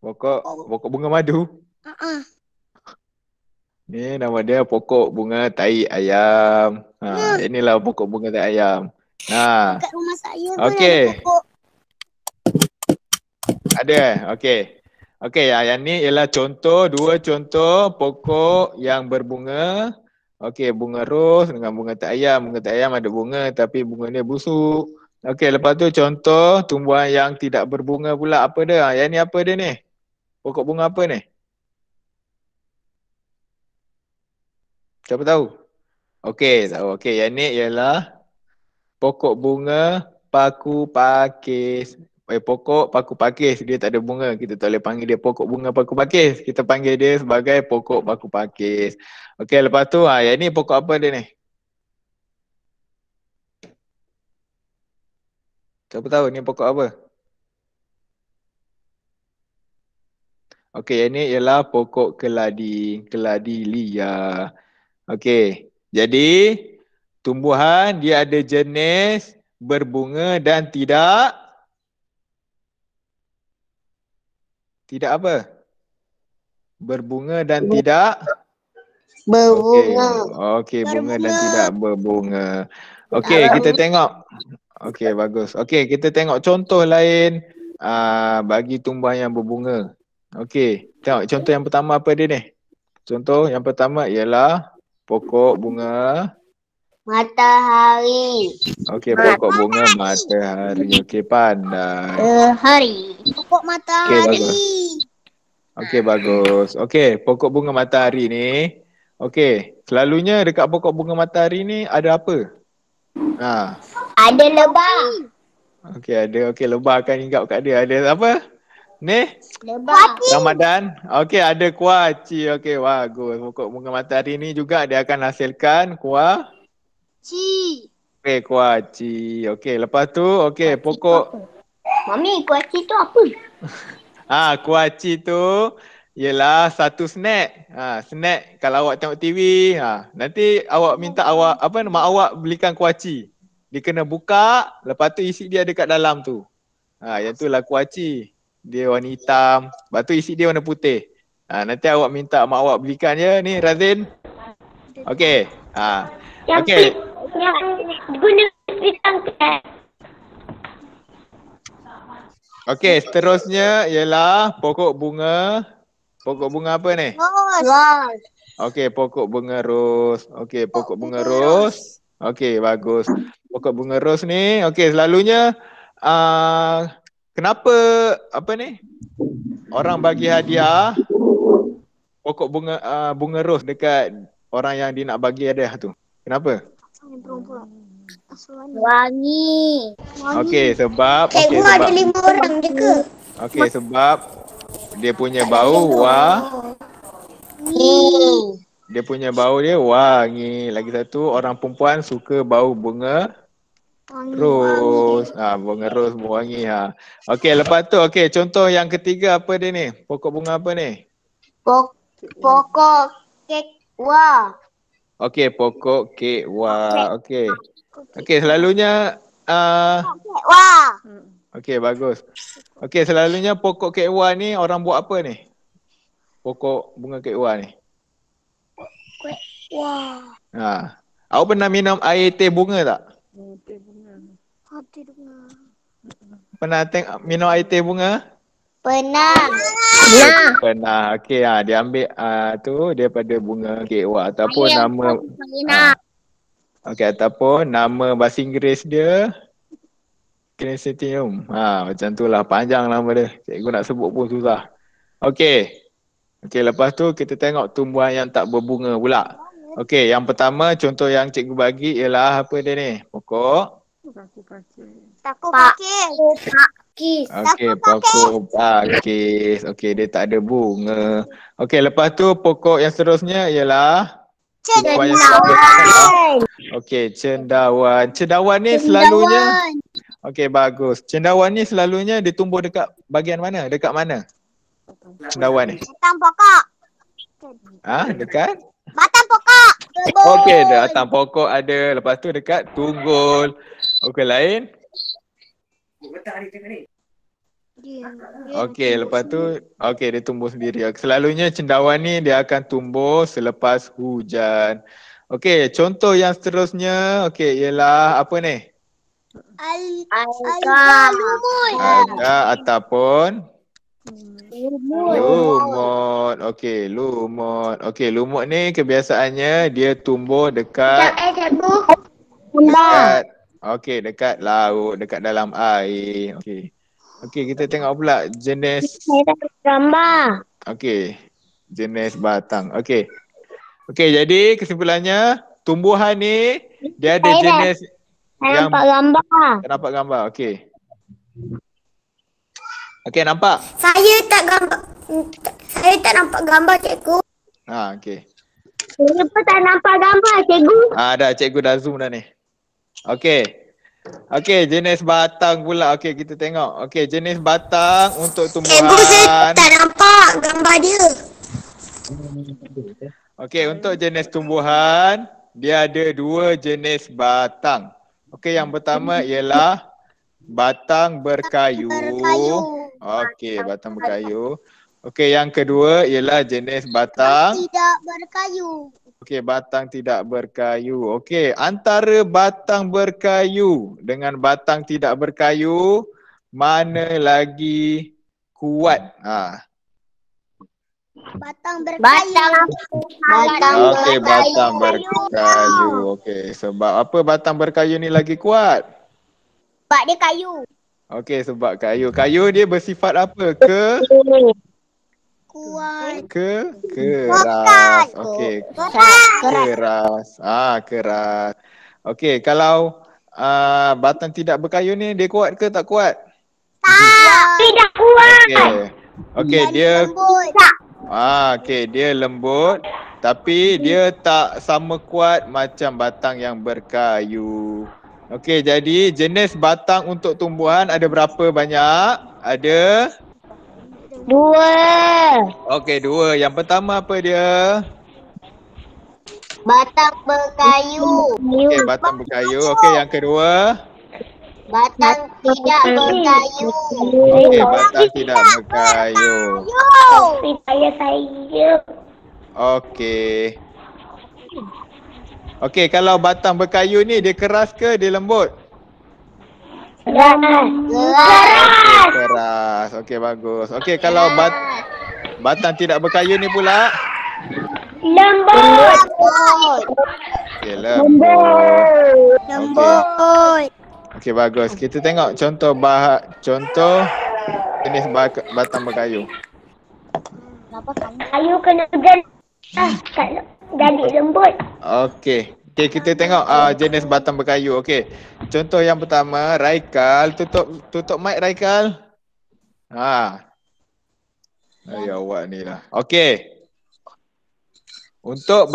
Pokok bunga madu. Ni nama dia pokok bunga tai ayam. Inilah pokok bunga tai ayam. Dekat rumah saya pun Okey. ada pokok. Ada. Okey. Okey, yang ni ialah dua contoh pokok yang berbunga. Okey, bunga ros dengan bunga tai ayam. Bunga tai ayam ada bunga tapi bunga dia busuk. Okey, lepas tu contoh tumbuhan yang tidak berbunga pula apa dia? Yang ni apa dia ni? Pokok bunga apa ni? Siapa tahu? Okey, tahu. Okey, yang ni ialah pokok bunga paku pakis. Pokok paku pakis, dia tak ada bunga. Kita tak boleh panggil dia pokok bunga paku pakis. Kita panggil dia sebagai pokok paku pakis. Okey, lepas tu yang ni pokok apa dia ni? Siapa tahu ni pokok apa? Okey, yang ni ialah pokok keladi. Keladi liar. Okey, jadi tumbuhan dia ada jenis berbunga dan tidak apa? Berbunga dan tidak Berbunga. Okey, bunga dan tidak berbunga. Okey, kita tengok. Okey, bagus. Okey, kita tengok contoh lain bagi tumbuhan yang berbunga. Okey, tengok contoh yang pertama apa dia ni? Contoh yang pertama ialah pokok bunga Matahari. Okey, pokok bunga matahari. Okey, pandai. Matahari. Pokok matahari. Okey, bagus. Okey, pokok bunga matahari ni. Okey, selalunya dekat pokok bunga matahari ni ada apa? Ada lebah. Okey, ada. Okey, lebah akan hinggap kat dia. Ada apa? Ni? Lebah. Ramadan. Okey, ada kuaci. Okey, bagus. Pokok bunga matahari ni juga dia akan hasilkan Ci. okey, kuaci. Okey, lepas tu okey, pokok Mami, kuaci tu apa? kuaci tu ialah satu snack. Snack kalau awak tengok TV, nanti awak minta mak awak belikan kuaci. Dia kena buka, lepas tu isi dia dekat dalam tu. Yang tu lah kuaci. Dia warna hitam, lepas tu isi dia warna putih. Nanti awak minta mak awak belikan ya ni Razin. Okey. Yang Okey. yang guna pisang kan? Okey, seterusnya ialah pokok bunga. Pokok bunga apa ni? Ros. Okey, pokok bunga ros. Okey, pokok bunga ros. Okey, bagus. Pokok bunga ros ni, okey, selalunya kenapa orang bagi hadiah pokok bunga ros dekat orang yang dia nak bagi hadiah tu? Kenapa? Wangi. Okey, sebab Cikgu ada 5 orang je ke? okey, sebab dia punya bau dia punya bau dia wangi. Lagi satu, orang perempuan suka bau bunga ros. Bunga ros wangi. Okey, lepas tu okey, contoh yang ketiga apa dia ni? Pokok bunga apa ni? Pokok kekwa. Okey, pokok kekwa. Okey. Okey, selalunya Wah. okey, bagus. Okey, selalunya pokok kekwa ni orang buat apa ni? Pokok bunga kekwa ni. Wah. Awak pernah minum air teh bunga tak? Hati dengar. Pernah minum air teh bunga? Pernah. Pernah. Okey, dia ambil tu daripada bunga kekwa ataupun ataupun nama bahasa Inggeris dia Chrysanthemum. Macam tu lah, panjang nama dia. Cikgu nak sebut pun susah. Okey. Okey, lepas tu kita tengok tumbuhan yang tak berbunga pula. Okey, yang pertama contoh yang cikgu bagi ialah apa dia ni? Pokok Takut pakis. okey, pokok pakis. Okey, dia tak ada bunga. Okey, lepas tu pokok yang seterusnya ialah Cendawan. okey, cendawan. Cendawan ni selalunya okey, bagus. Cendawan ni selalunya dia tumbuh dekat bahagian mana? Dekat mana? Cendawan ni. Batang pokok. Dekat? Batang pokok. Okey, batang pokok ada. Lepas tu dekat tunggul. Okey, lain? Okey, lepas tu okey, dia tumbuh sendiri. Selalunya cendawan ni dia akan tumbuh selepas hujan. Okey, contoh yang seterusnya ialah apa ni? Alga lumut. Alga ataupun lumut. Okey, lumut. Okey, lumut ni kebiasaannya dia tumbuh dekat dekat laut, dekat dalam air. Okey. Okey, kita tengok pula jenis Gambar. okey, jenis batang. Okey. Okey, jadi kesimpulannya tumbuhan ni dia ada jenis Saya nampak gambar. nampak gambar. Okey. Okey, nampak? Saya tak nampak gambar cikgu. Okey. Saya pun tak nampak gambar, cikgu. Dah cikgu dah zoom dah ni. Okey. Okey, jenis batang pula. Okey, kita tengok. Okey, jenis batang untuk Cikgu, saya tumbuhan. tak nampak gambar dia. Okey, untuk jenis tumbuhan, dia ada 2 jenis batang. Okey, yang pertama ialah batang berkayu. Okey, batang berkayu. Okey, yang kedua ialah jenis batang Tidak berkayu. okey, batang tidak berkayu. Okey, antara batang berkayu dengan batang tidak berkayu, mana lagi kuat? Batang berkayu. Okey, batang berkayu. Okey, sebab apa batang berkayu ni lagi kuat? Sebab dia kayu. Okey, sebab kayu. Kayu dia bersifat apa? Kuat. Keras. Okey, keras. Keras. Okey, kalau batang tidak berkayu ni dia kuat ke tak kuat? Tidak kuat. Okey, dia Lembut. okey, dia lembut tapi dia tak sama kuat macam batang yang berkayu. Okey, jadi jenis batang untuk tumbuhan ada berapa banyak? Ada? 2. Okey, 2. Yang pertama apa dia? Batang berkayu. Okey, batang berkayu. Okey, yang kedua? Batang tidak berkayu. Okey, batang tidak berkayu. Tapi saya. Okey. Okey, kalau batang berkayu ni dia keras ke dia lembut? Keras. Keras. Okey, bagus. Okey, kalau batang tidak berkayu ni pula? Lembut. Okey, lembut. Lembut. Okey, bagus. Kita tengok contoh jenis batang berkayu. Kayu kena hujan. Tak jadi lembut. Okey. Okey, kita tengok jenis batang berkayu. Okey. Contoh yang pertama, Raikal. Tutup mic Raikal. Awak ni lah. Okey. Untuk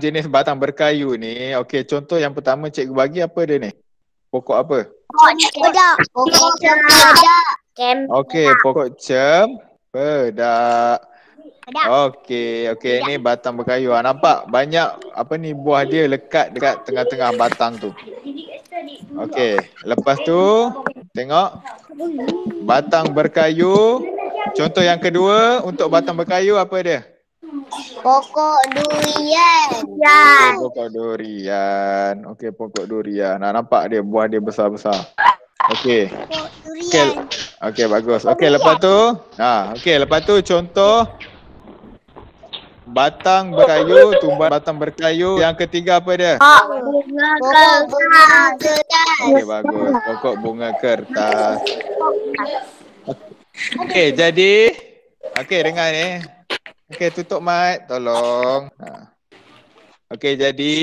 jenis batang berkayu ni, okey, contoh yang pertama cikgu bagi apa dia ni? Pokok apa? Cempedak. Pokok cempedak. Okey, pokok cempedak. Okey, ni batang berkayu. Nampak banyak buah dia lekat dekat tengah-tengah batang tu. Okey, lepas tu tengok batang berkayu. Contoh yang kedua untuk batang berkayu apa dia? Pokok durian. Pokok durian. Okey, pokok durian. Nampak dia buah dia besar-besar. Okey. Pokok durian. Okey, bagus. Okey, lepas tu lepas tu contoh batang berkayu, tumbuhan batang berkayu. Yang ketiga apa dia? Pokok bunga kertas. Okey, bagus. Pokok bunga kertas. Okey, jadi dengar ni. Okey, tutup mic, tolong. Okey, jadi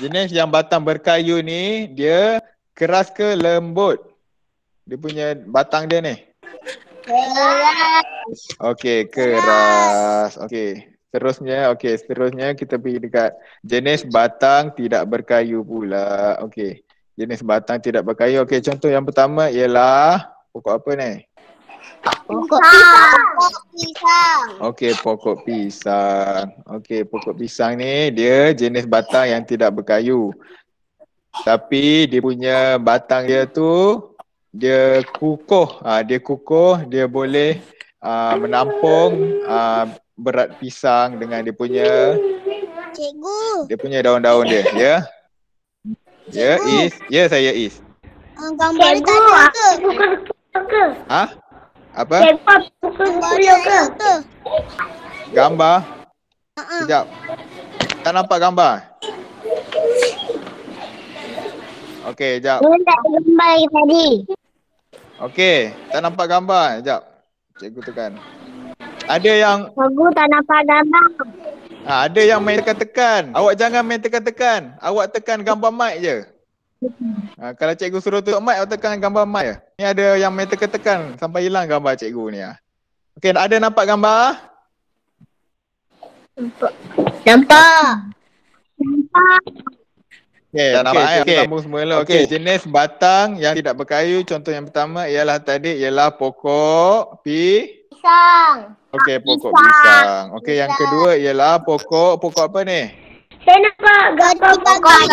jenis yang batang berkayu ni dia keras ke lembut? Dia punya batang dia ni. Keras. Okey, keras. Okey. Seterusnya kita pergi dekat jenis batang tidak berkayu pula. Okey. Jenis batang tidak berkayu. Okey, contoh yang pertama ialah pokok apa ni? Pokok pisang. Okey, pokok pisang. Okey, pokok pisang ni dia jenis batang yang tidak berkayu. Tapi dia punya batang dia tu dia kukuh. Dia boleh menampung berat pisang dengan dia punya daun-daun dia, ya. Ya, Is. Ya, saya Is. Gambar dia tak ada ke? Apa? Gambar dia ada ke? Gambar? Sekejap. Tak nampak gambar? Okey, sekejap. Tak ada gambar lagi tadi. Okey, tak nampak gambar. Sekejap. Cikgu tekan. Ada yang Cikgu tak nampak gambar. ada yang main tekan-tekan. Awak jangan main tekan-tekan. Awak tekan gambar mic je. Kalau cikgu suruh tutup mic, awak tekan gambar mic je. Ni ada yang main tekan-tekan sampai hilang gambar cikgu ni. Okey, ada nampak gambar? Nampak. Okey, kita sambung semula. Okey, jenis batang yang tidak berkayu, contoh yang pertama ialah pokok Pisang. Okey, pokok pisang. Okey, yang kedua ialah pokok apa ni? Saya nampak gambar pokok.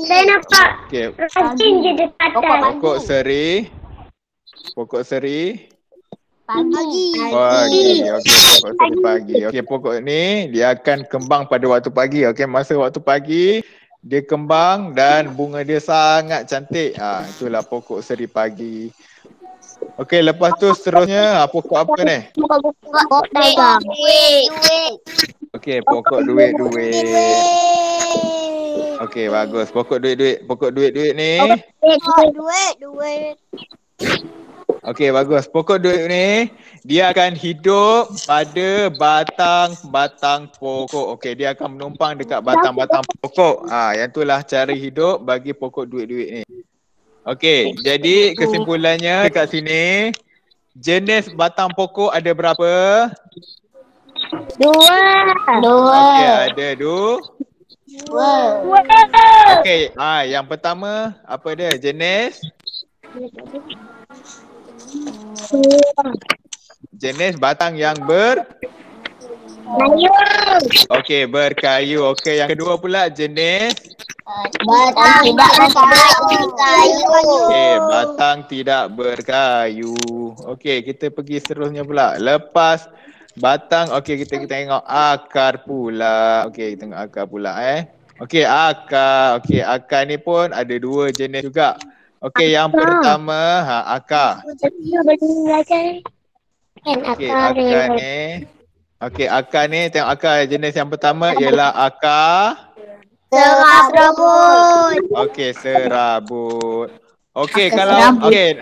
Saya nampak Okey, rajin je dekat atas. pokok seri. Pokok seri Pagi. pagi. Okey, pokok seri pagi. Okey, pokok ni dia akan kembang pada waktu pagi. Okey, masa waktu pagi dia kembang dan bunga dia sangat cantik. Itulah pokok seri pagi. Okey, lepas tu seterusnya pokok apa ni? Pokok dagang. Duit. Okey, pokok duit. Okey, bagus. Pokok duit. Pokok duit ni. Duit. Okey, bagus. Pokok duit ni dia akan hidup pada batang-batang pokok. Okey, dia akan menumpang dekat batang-batang pokok. Yang itulah cara hidup bagi pokok duit ni. Okey, jadi kesimpulannya dekat sini, jenis batang pokok ada berapa? 2. Okey, ada 2. 2. Okey, yang pertama apa dia? Jenis batang yang Kayu. okey, berkayu. Okey, yang kedua pula jenis Batang tidak berkayu. okey, batang tidak berkayu. Okey, kita pergi seterusnya pula. Lepas batang, okey kita tengok akar pula. Okey, kita tengok akar pula Okey, akar. Okey, akar ni pun ada 2 jenis juga. Okey, yang pertama akar. Okey, akar ni. Okey, akar ni tengok akar jenis yang pertama ialah akar Serabut. okey, serabut. Okey, Akar kalau serabut. okey.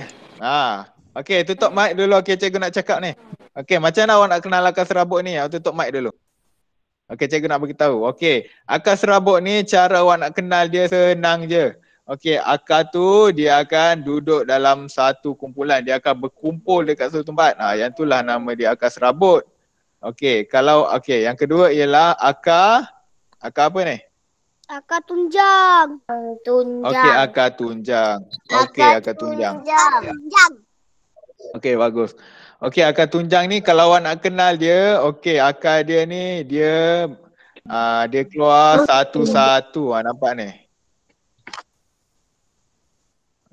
Okey, tutup mic dulu. Okey, cikgu nak cakap ni. Okey, macam mana awak nak kenal akar serabut ni? Awak tutup mic dulu. Okey, cikgu nak beritahu. Okey, akar serabut ni cara awak nak kenal dia senang je. Okey, akar tu dia akan duduk dalam satu kumpulan. Dia akan berkumpul dekat satu tempat. Yang itulah nama dia akar serabut. Okey, yang kedua ialah akar apa ni? Akar tunjang. Okey, akar tunjang. Okey, akar tunjang. Okey, bagus. Okey, akar tunjang ni kalau awak nak kenal dia, okey, akar dia ni dia keluar satu-satu. Nampak ni?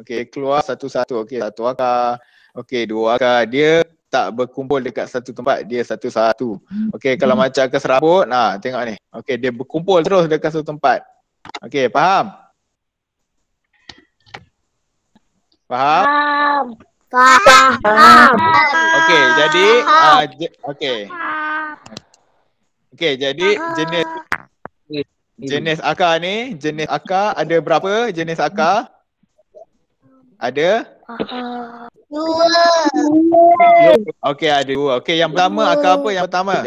Okey, keluar satu-satu. Okey, satu akar. Okey, 2 akar. Dia tak berkumpul dekat satu tempat, dia satu-satu. Okey, kalau macam akar serabut, tengok ni. Okey, dia berkumpul terus dekat satu tempat. Okey, faham? Faham? Okey, jadi okey, jadi jenis akar ni, jenis akar ada berapa jenis akar? Ada? 2. Okey, ada 2. Okey, yang pertama akar apa? Yang pertama?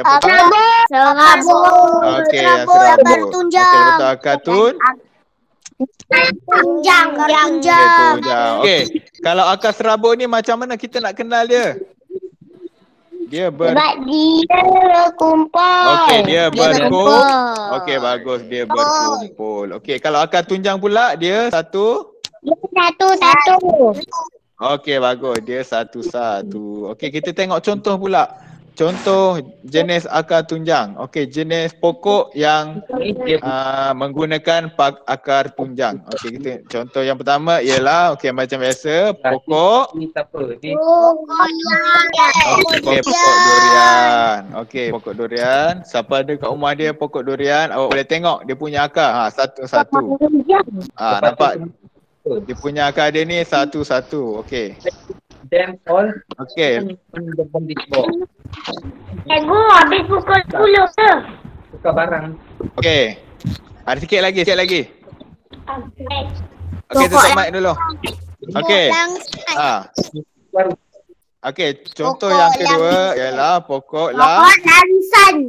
Serabut. Okey, yang serabut. Okey, betul akar Tunjang. tunjang. Okey, kalau akar serabut ni macam mana kita nak kenal dia? Dia Sebab dia berkumpul. Okey, dia berkumpul. Okey, bagus, dia berkumpul. Okey, kalau akar tunjang pula dia satu. Satu. Okey, bagus, dia satu-satu. Okey, kita tengok contoh pula. Contoh jenis akar tunjang. Okey, jenis pokok yang menggunakan akar tunjang. Okey, kita contoh yang pertama ialah macam biasa pokok durian. Okey, pokok durian. Siapa ada kat rumah dia pokok durian, awak boleh tengok dia punya akar satu-satu. Nampak? Dia punya akar dia ni satu-satu. Okey. Them all Okey. on this box. Cikgu, habis pukul 10 ke? Tukar barang. Okey. Ada sikit lagi. Okey, tutup mic dulu. Okey. Okey, contoh yang kedua ialah pokok Langsan.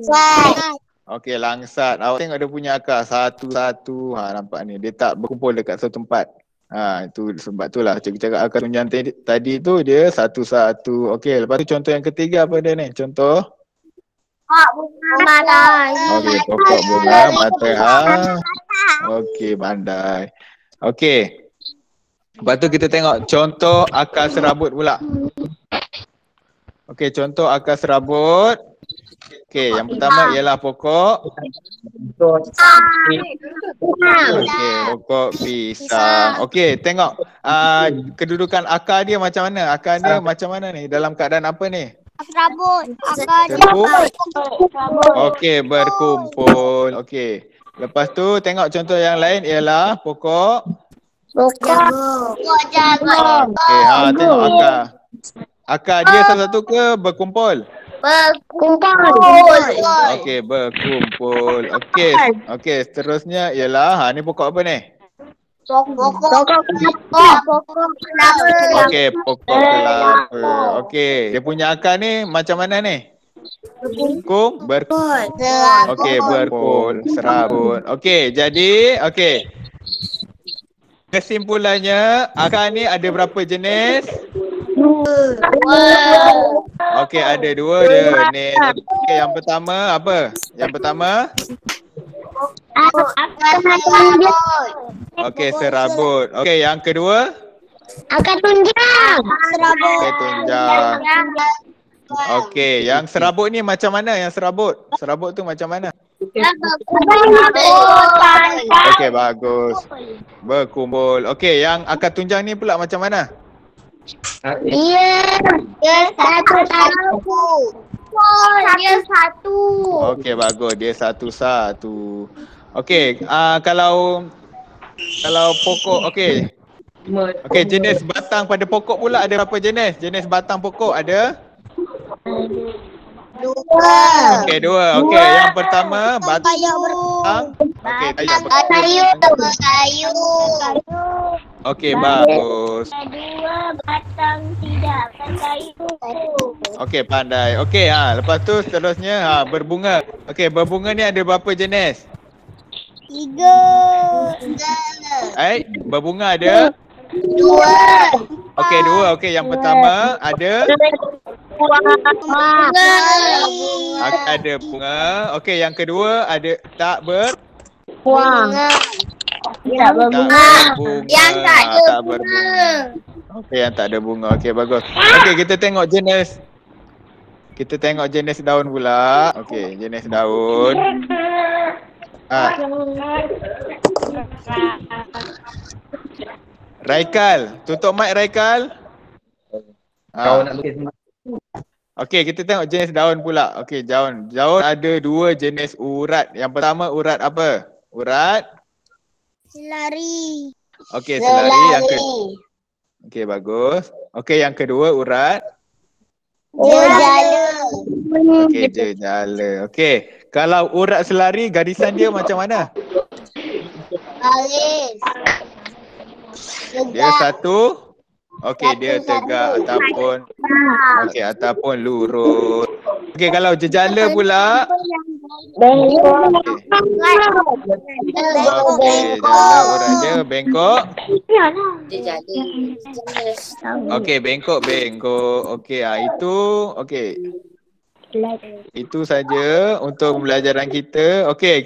Okey, langsat. Awak tengok dia punya akar satu-satu. Nampak ni. Dia tak berkumpul dekat satu tempat. Itu sebab itulah cikgu cakap akar tunjang tadi tu dia satu-satu. Okey, lepas tu contoh yang ketiga apa dia ni? Contoh? Okey, pokok bunga matahari. Okey, bandai. Okey. Lepas tu kita tengok contoh akar serabut pula. Okey, contoh akar serabut. Okey, yang pertama ialah pokok. Okey, pokok pisang. Okey, tengok kedudukan akar dia macam mana? Akar dia macam mana ni? Dalam keadaan apa ni? Serabut. Akar Okey, berkumpul. Okey. Lepas tu tengok contoh yang lain ialah pokok jagung. Okey, tengok akar. Akar dia satu-satu ke berkumpul? Berkumpul. Okey, berkumpul. Okey, seterusnya ialah ni pokok apa ni? Pokok Okey, pokok kelapa. Okey, dia punya akar ni macam mana ni? Berkumpul. Okey, berkumpul, serabut. Okey, jadi Kesimpulannya, akar ni ada berapa jenis? Okey, ada 2 jenis. Okey, yang pertama apa? Yang pertama? Okey, serabut. Okey, yang kedua? Akar tunjang. Okey, tunjang. Okey, yang serabut ni macam mana yang serabut? Serabut tu macam mana? Okey, bagus. Berkumpul. Okey, yang akar tunjang ni pula macam mana? Dia satu. Dia satu. Okey, bagus. Dia satu-satu. Okey, kalau pokok, okey. Okey, jenis batang pada pokok pula ada berapa jenis? Jenis batang pokok ada? 2. Okey, 2. Okey, yang pertama batang. Okey, Kayu. Okey, bagus. 2 batang tidak berkayu. Okey, pandai. Okey, lepas tu seterusnya berbunga. Okey, berbunga ni ada berapa jenis? 3. Berbunga ada? 2. Okey, 2. Okey, yang pertama ada? Ada bunga. Okey, yang kedua ada tak Bunga. tak berbunga. Yang tak ada Tak berbunga. Okey, yang tak ada bunga. Okey, bagus. Okey, kita tengok jenis. Kita tengok jenis daun pula. Okey, jenis daun. Raikal, tutup mic Raikal. Kau nak lukis Okey, kita tengok jenis daun pula. Okey, daun. Daun ada 2 jenis urat. Yang pertama urat apa? Urat selari. okey, selari. Okey, bagus. Okey, yang kedua urat Jejala. okey, jejala. Okey, kalau urat selari garisan dia macam mana? Baris. Dia satu. Okey, dia tegak ataupun ataupun lurus. Okey, kalau jejala pula. Okey, jejala urat dia bengkok. Okey, bengkok. Okey, itu okey. Itu saja untuk pembelajaran kita. Okey,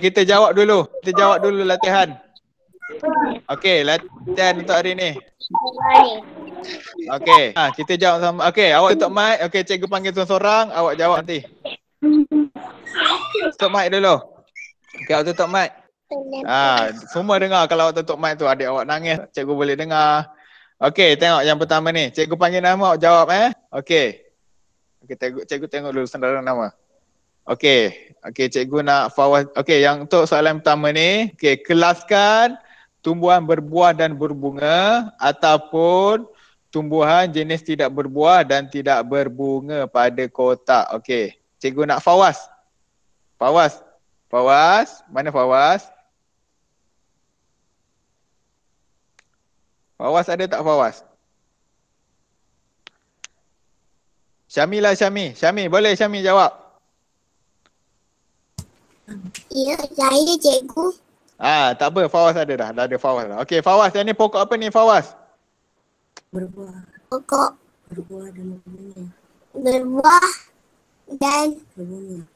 kita jawab dulu. Kita jawab dulu latihan. Okey, latihan untuk hari ni. Okey, kita jawab sama. Okey, awak tutup mic. Okey, cikgu panggil seorang-seorang, awak jawab nanti. Tutup mic dulu. Okey, awak tutup mic. Semua dengar kalau awak tutup mic tu, adik awak nangis, cikgu boleh dengar. Okey, tengok yang pertama ni. Cikgu panggil nama, awak jawab Okey. Okey, cikgu tengok dulu senarai nama. Okey, cikgu nak Fawaz. Okey, yang untuk soalan pertama ni, okey, kelaskan tumbuhan berbuah dan berbunga ataupun tumbuhan jenis tidak berbuah dan tidak berbunga pada kotak. Okey, cikgu nak Fawaz. Mana Fawaz? Fawaz ada tak Fawaz? Syami, boleh Syami jawab? Ya, saya cikgu. Tak apa, Fawaz ada dah ada Fawaz dah. Okey, Fawaz, yang ni pokok apa ni Fawaz? Pokok berbuah dan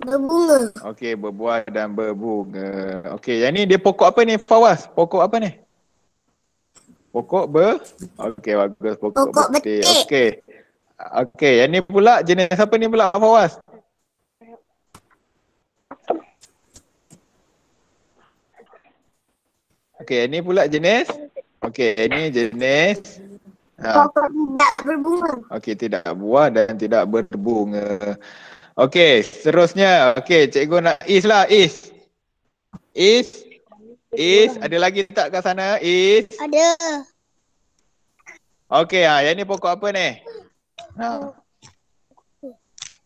berbunga. Okey, berbuah dan berbunga. Okey, yang ni dia pokok apa ni Fawaz? Pokok apa ni? Okey, bagus, pokok betik. Okey, yang ni pula jenis apa ni pula Fawaz? Okey, ini pula jenis. Okey, ini jenis Pokok tidak berbunga. okey, tidak buah dan tidak berbunga. Okey, seterusnya. Okey, cikgu nak Is lah, Is. Is, ada lagi tak kat sana? Is. Ada. Okey, yang ni pokok apa ni?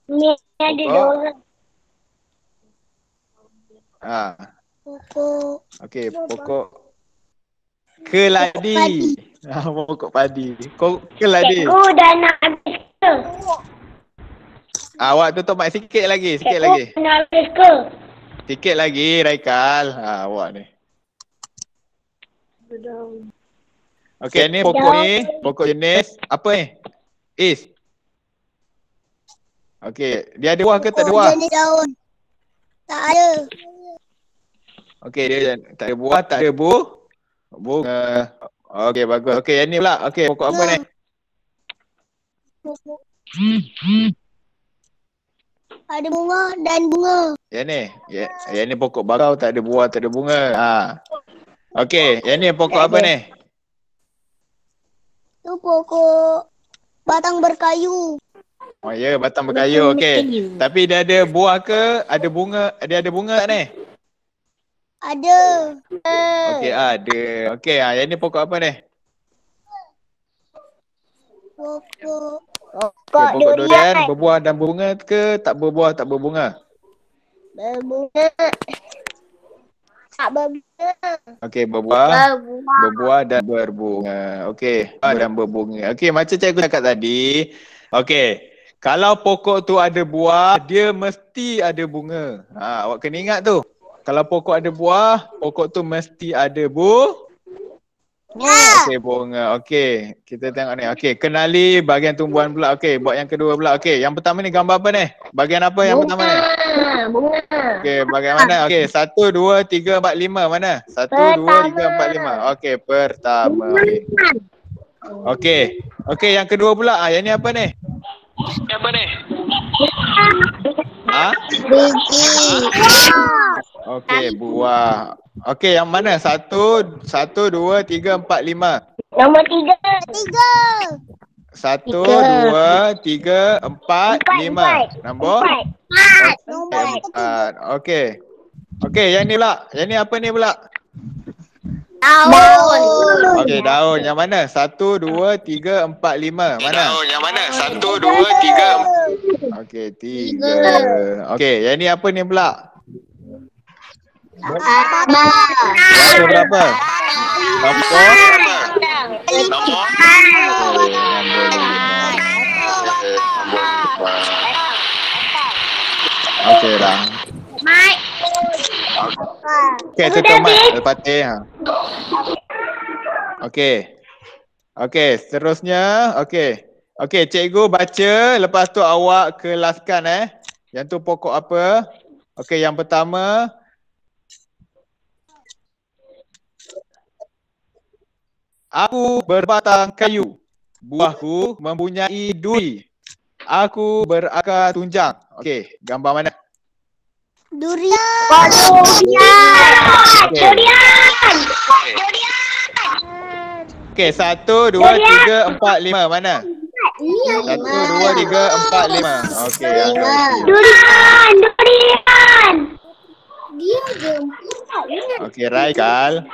Ni ada Pokok. 2 orang. Pokok. Okey, pokok keladi. Pokok padi. Keladi. Cikgu dah nak habis ke? Awak tutup mic sikit lagi. Cikgu nak habis ke? Sikit lagi, Raikal. Awak ni. Okey, ni pokok ni, pokok jenis apa ni? Is. Okey, dia ada buah ke tak ada buah? Jenis daun. Tak ada. Okey, dia tak ada buah, tak ada bunga. Okey, bagus. Okey, yang ni pula. Okey, pokok apa ni? Ada bunga dan bunga. Yang ni. Yang ni pokok bakau, tak ada buah, tak ada bunga. Ha. Okey, yang ni pokok apa ni? Tu pokok batang berkayu. Oh ya, batang berkayu. Okey. Tapi dia ada buah ke? Ada bunga? Dia ada bunga tak ni? Ada. Okey, ada. Okey, yang ni pokok apa ni? Pokok Okey, pokok durian berbuah dan berbunga ke tak berbuah tak berbunga? berbunga. Tak berbunga. Okey, berbuah dan berbunga. Okey, dan berbunga. Okey, macam cikgu cakap tadi. Okey, kalau pokok tu ada buah, dia mesti ada bunga. Ha, awak kena ingat tu. Kalau pokok ada buah, pokok tu mesti ada okey, bunga. Okey, kita tengok ni. Okey, kenali bahagian tumbuhan pula. Okey, buat yang kedua pula. Okey, yang pertama ni gambar apa ni? Bahagian apa yang pertama ni? Bunga. Okey, bagaimana? Okey, 1, 2, 3, 4, 5. Mana? 1, 2, 3, 4, 5. Okey, pertama ni. Okey. Okey, yang kedua pula. Yang ni apa ni? Apa ni? Ha? Okey, buah. Okey, yang mana? 1, 2, 3, 4, 5. Nombor 3. 1, 2, 3, 4, 5. Nombor? Nombor 4. Okey. Okey, yang ni pula. Yang ni apa ni pula? Daun. Okey, daun. Yang mana? 1, 2, 3, 4, 5. Mana? Daun yang mana? 1, 2, 3. Okey, 3. Okey, yang ni apa ni pula? Yang berapa? Nombor? Nombor 5. Okey dah. Mat. Okey, tutup mat. Al-Fatih. Okey. Okey, seterusnya. Okey. Okey, cikgu baca. Lepas tu awak kelaskan Yang tu pokok apa? Okey, yang pertama. Aku berbatang kayu. Buahku mempunyai duri. Aku berakar tunjang. Okey, gambar mana? durian. Durian. Okey, 1, 2, 3, 4, 5. Mana? 1, 2, 3, 4, 5. Okey, yang kedua. Durian. Dia je 4. Okey, Raikal.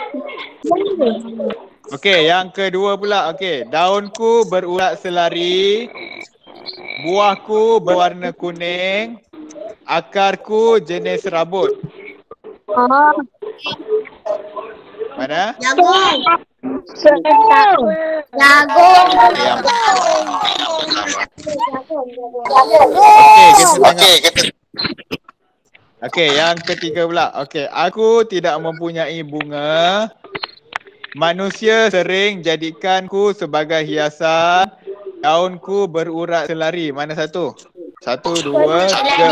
Okey, yang kedua pula. Okey, daunku berurat selari. Buahku berwarna kuning. Akarku jenis rabut. Mana? Jagung. Okey, kita tengok. Okey, yang ketiga pula. Okey, aku tidak mempunyai bunga. Manusia sering jadikanku sebagai hiasan. Daunku berurat selari. Mana satu? 1, 2, 3,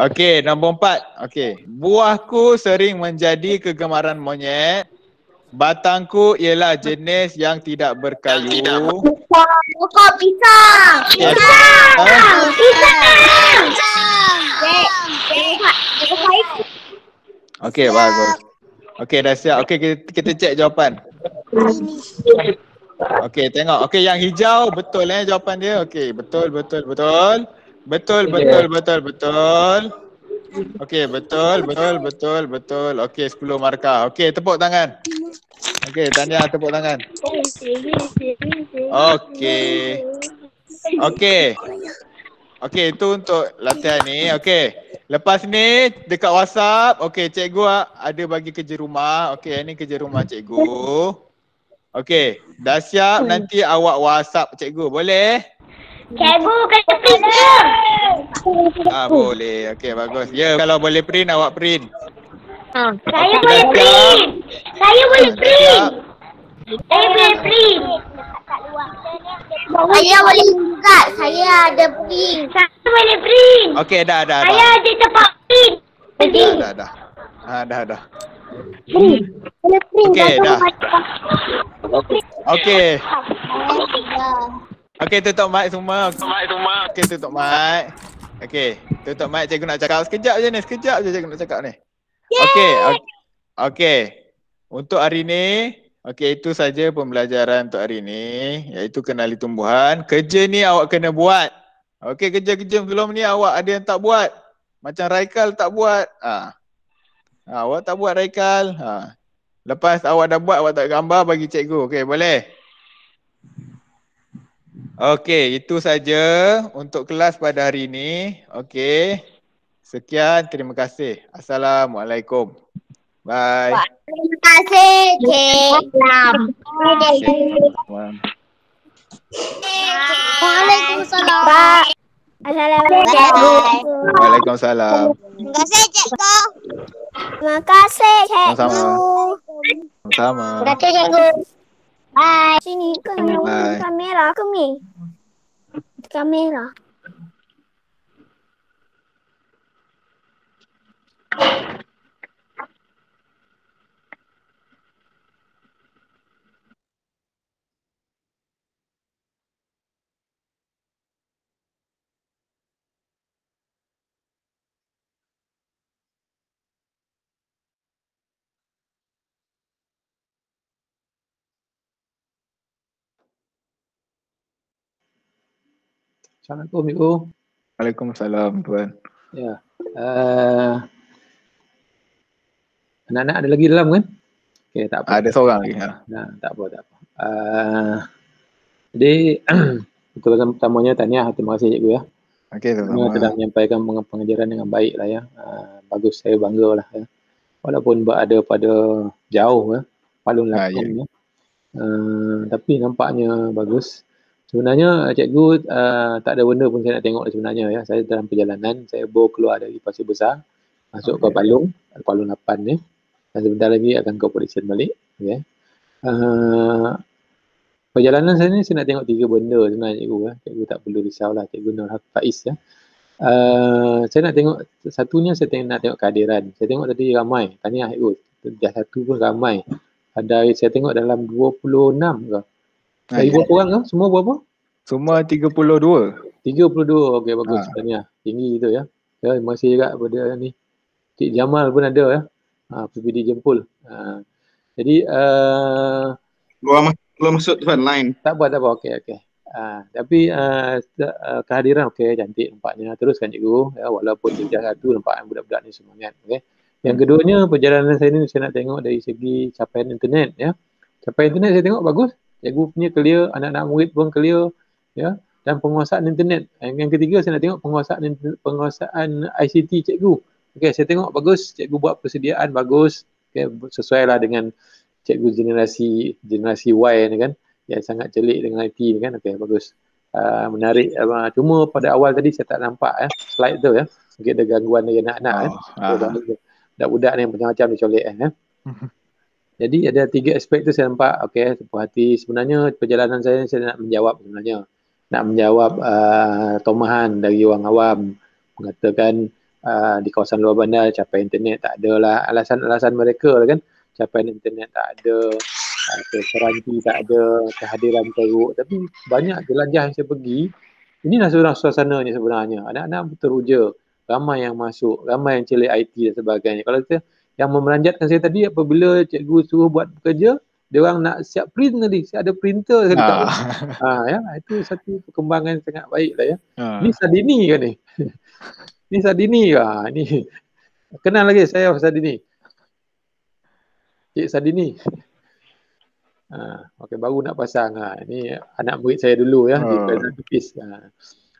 4. Okey, nombor 4. Okey, buahku sering menjadi kegemaran monyet. Batangku ialah jenis yang tidak berkayu. Pokok pisang. Okey, bagus. Okey, dah siap. Okey, kita cek jawapan. Okey, tengok. Okey, yang hijau betul jawapan dia. Okey, betul. Okey, betul. Okey, 10 markah. Okey, tepuk tangan. Okey, tahniah, tepuk tangan. Okey. Okey, itu untuk latihan ni. Okey. Lepas ni dekat WhatsApp, okey, cikgu ada bagi kerja rumah. Okey, ini kerja rumah cikgu. Okey, dah siap, nanti awak WhatsApp cikgu, boleh? Cikgu kena print. Boleh. Okey, bagus. Ya, kalau boleh print, awak print. Saya Okey, boleh dah print. Saya boleh print. siap. Saya boleh print. Saya boleh juga. Saya ada print. Saya boleh print. Okey, dah. Saya ada tempat print. Jadi, Dah. Dah. Boleh print. Okey, dah. Okey. dah. Okey, tutup mic semua. Okey, tutup mic. Okey, tutup mic, cikgu nak cakap. Sekejap je cikgu nak cakap ni. Okey. Untuk hari ni, okey, itu saja pembelajaran untuk hari ni, iaitu kenali tumbuhan. Kerja ni awak kena buat. Okey, kerja-kerja sebelum ni awak ada yang tak buat. Macam Raikal tak buat. Awak tak buat Raikal. Lepas awak dah buat, awak tak gambar bagi cikgu. Okey, boleh? Okey, itu saja untuk kelas pada hari ini. Okey. Sekian, terima kasih. Assalamualaikum. Bye. Terima kasih, Cik. Waalaikumsalam. Assalamualaikum. Waalaikumsalam. Terima kasih, Cikgu. Terima kasih, cikgu. Sama. Terima kasih, Cikgu. Bye. Sini ke Bye. kamera ke ni? Kamera. Assalamualaikum, Ibu. Waalaikumsalam, Tuan. Ya. Anak-anak ada lagi dalam kan? Okey, tak apa. Ada seorang lagi. Tak apa. Jadi, untuk pertamanya tahniah, terima kasih cikgu ya. Okey, Semua sama-sama. telah menyampaikan pengajaran dengan baik lah ya. Bagus, saya bangga lah ya. Walaupun berada pada jauh ya, Palun Lapang ya. Tapi nampaknya bagus. Sebenarnya cikgu tak ada benda pun saya nak tengok sebenarnya ya. Saya dalam perjalanan, saya baru keluar dari Pasir Besar, masuk ke Palung 8 ni. Dan sebentar lagi akan ke Polisian balik. Okay. Perjalanan saya ni saya nak tengok 3 benda sebenarnya cikgu ya. Cikgu tak perlu risaulah, cikgu Nur Faiz ya. Saya nak tengok, satunya saya nak tengok kehadiran. Saya tengok tadi ramai, tahniah cikgu. Dah satu pun ramai. Ada, saya tengok dalam 26 ke? 1,000 orang ke? Semua berapa? Semua 32. 32, okey bagus. Tahniah. Tinggi tu ya. Ya, terima kasih juga kepada ni. Cik Jamal pun ada ya. PPD Jempol. Jadi Belum masuk Tuan line. tak apa. Okey. Tapi kehadiran okey, cantik nampaknya. Teruskan cikgu ya, walaupun dia satu nampak budak-budak ni semangat. Okey. Yang keduanya, perjalanan saya ni saya nak tengok dari segi capaian internet ya. Capaian internet saya tengok bagus. Cikgu punya clear, anak-anak murid pun clear ya. Dan penguasaan internet. Yang ketiga saya nak tengok penguasaan ICT cikgu. Okey, saya tengok bagus, cikgu buat persediaan bagus. Okey, sesuai lah dengan cikgu generasi Y ni kan, yang sangat celik dengan IT ni kan. Okey, bagus. Menarik. Cuma pada awal tadi saya tak nampak slide tu ya. Mungkin ada gangguan dari anak-anak budak-budak ni macam-macam dia colek Jadi ada 3 aspek tu saya nampak. Okey, puas hati. Sebenarnya perjalanan saya nak menjawab sebenarnya. Nak menjawab tomahan dari orang awam mengatakan di kawasan luar bandar capaian internet tak ada lah. Alasan-alasan mereka lah kan. Capaian internet tak ada, keranti tak ada, kehadiran teruk. Tapi banyak jelajah yang saya pergi, inilah suasananya sebenarnya. Anak-anak teruja, ramai yang masuk, ramai yang celik IT dan sebagainya. Kalau kita yang memeranjatkan saya tadi, apabila cikgu suruh buat kerja, dia orang nak siap print tadi, siap ada printer saya dekat. Ya, itu satu perkembangan yang sangat baik lah ya. Ni Sadini kan ni? Ni Sadini lah. Ni kenal lagi saya Sadini. Cik Sadini. Okey, baru nak pasang. Ini anak murid saya dulu ya, di Pelajaran Tipis.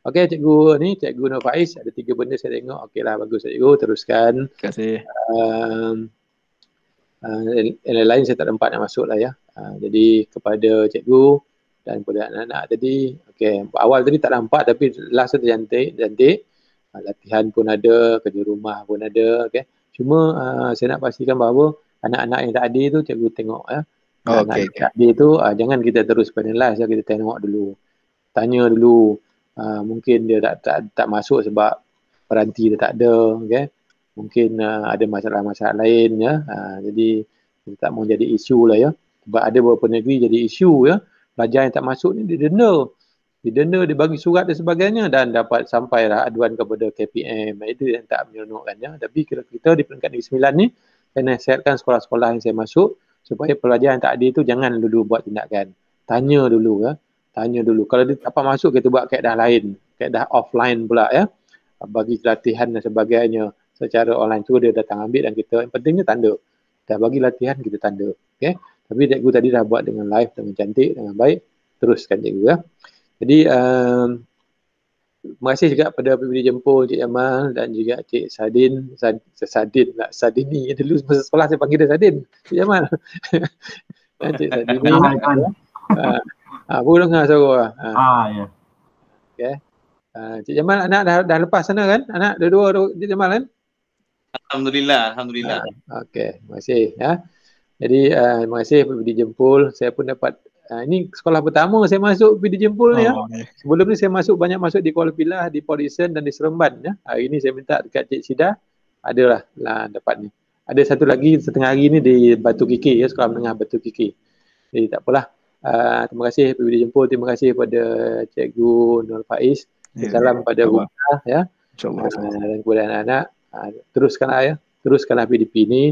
Okey, cikgu ni, cikgu Nur Faiz, ada 3 benda saya tengok. Okeylah, bagus cikgu, teruskan. Terima kasih. Yang lain saya tak nampak nak masuk lah ya. Jadi kepada cikgu dan kepada anak-anak tadi, okey, awal tadi tak nampak tapi last tu cantik. Latihan pun ada, kerja rumah pun ada, okey. Cuma saya nak pastikan bahawa anak-anak yang tak adil tu cikgu tengok ya. Anak Okey, yang tak adil tu jangan kita terus finalize ya, kita tengok dulu. Tanya dulu, mungkin dia tak masuk sebab peranti dia tak ada, okay? Mungkin ada masalah-masalah lain ya. Jadi kita tak mau jadi isu lah ya. Sebab ada beberapa negeri jadi isu ya. Pelajar yang tak masuk ni didenda, dia bagi surat dan sebagainya dan dapat sampailah aduan kepada KPM. Itu yang tak menyeronokkan ya. Tapi kita di peringkat Negeri Sembilan ni, saya nasihatkan sekolah-sekolah yang saya masuk supaya pelajar yang tak adil tu jangan dulu buat tindakan. Tanya dulu ya. Tanya dulu. Kalau dia dapat masuk, kita buat kaedah lain. Kaedah offline pula ya. Bagi latihan dan sebagainya secara online tu dia datang ambil dan kita, yang pentingnya tanda. Dah bagi latihan, kita tanda. Okay? Tapi cikgu tadi dah buat dengan live, dengan cantik, dengan baik. Teruskan cikgu ya. Jadi terima kasih juga pada PBD Jempol, Cik Jamal dan juga Cik Sadin. Sadini. Dulu masa sekolah saya panggil dia Sadin. Cik Jamal. Dan Cik Sadini. Boleh dengar suara. Ya. Okay. Cik Jamal, anak dah lepas sana kan? Anak dua-dua Cik Jamal kan? Alhamdulillah. Okey, terima kasih ya. Jadi terima kasih PBD Jempol. Saya pun dapat ini sekolah pertama saya masuk PBD Jempol ni ya. Sebelum ni saya banyak masuk di Kuala Pilah, di Port Dickson dan di Seremban ya. Hari ni saya minta dekat Cik Sida, adalah dapat ni. Ada satu lagi setengah hari ni di Batu Kiki ya, sekolah menengah Batu Kiki. Jadi tak apalah. Terima kasih PBD Jempol, terima kasih pada Cikgu Nur Faiz. Salam pada Guna ya. Dan kepada anak-anak, teruskanlah ya. Teruskanlah PDP ni.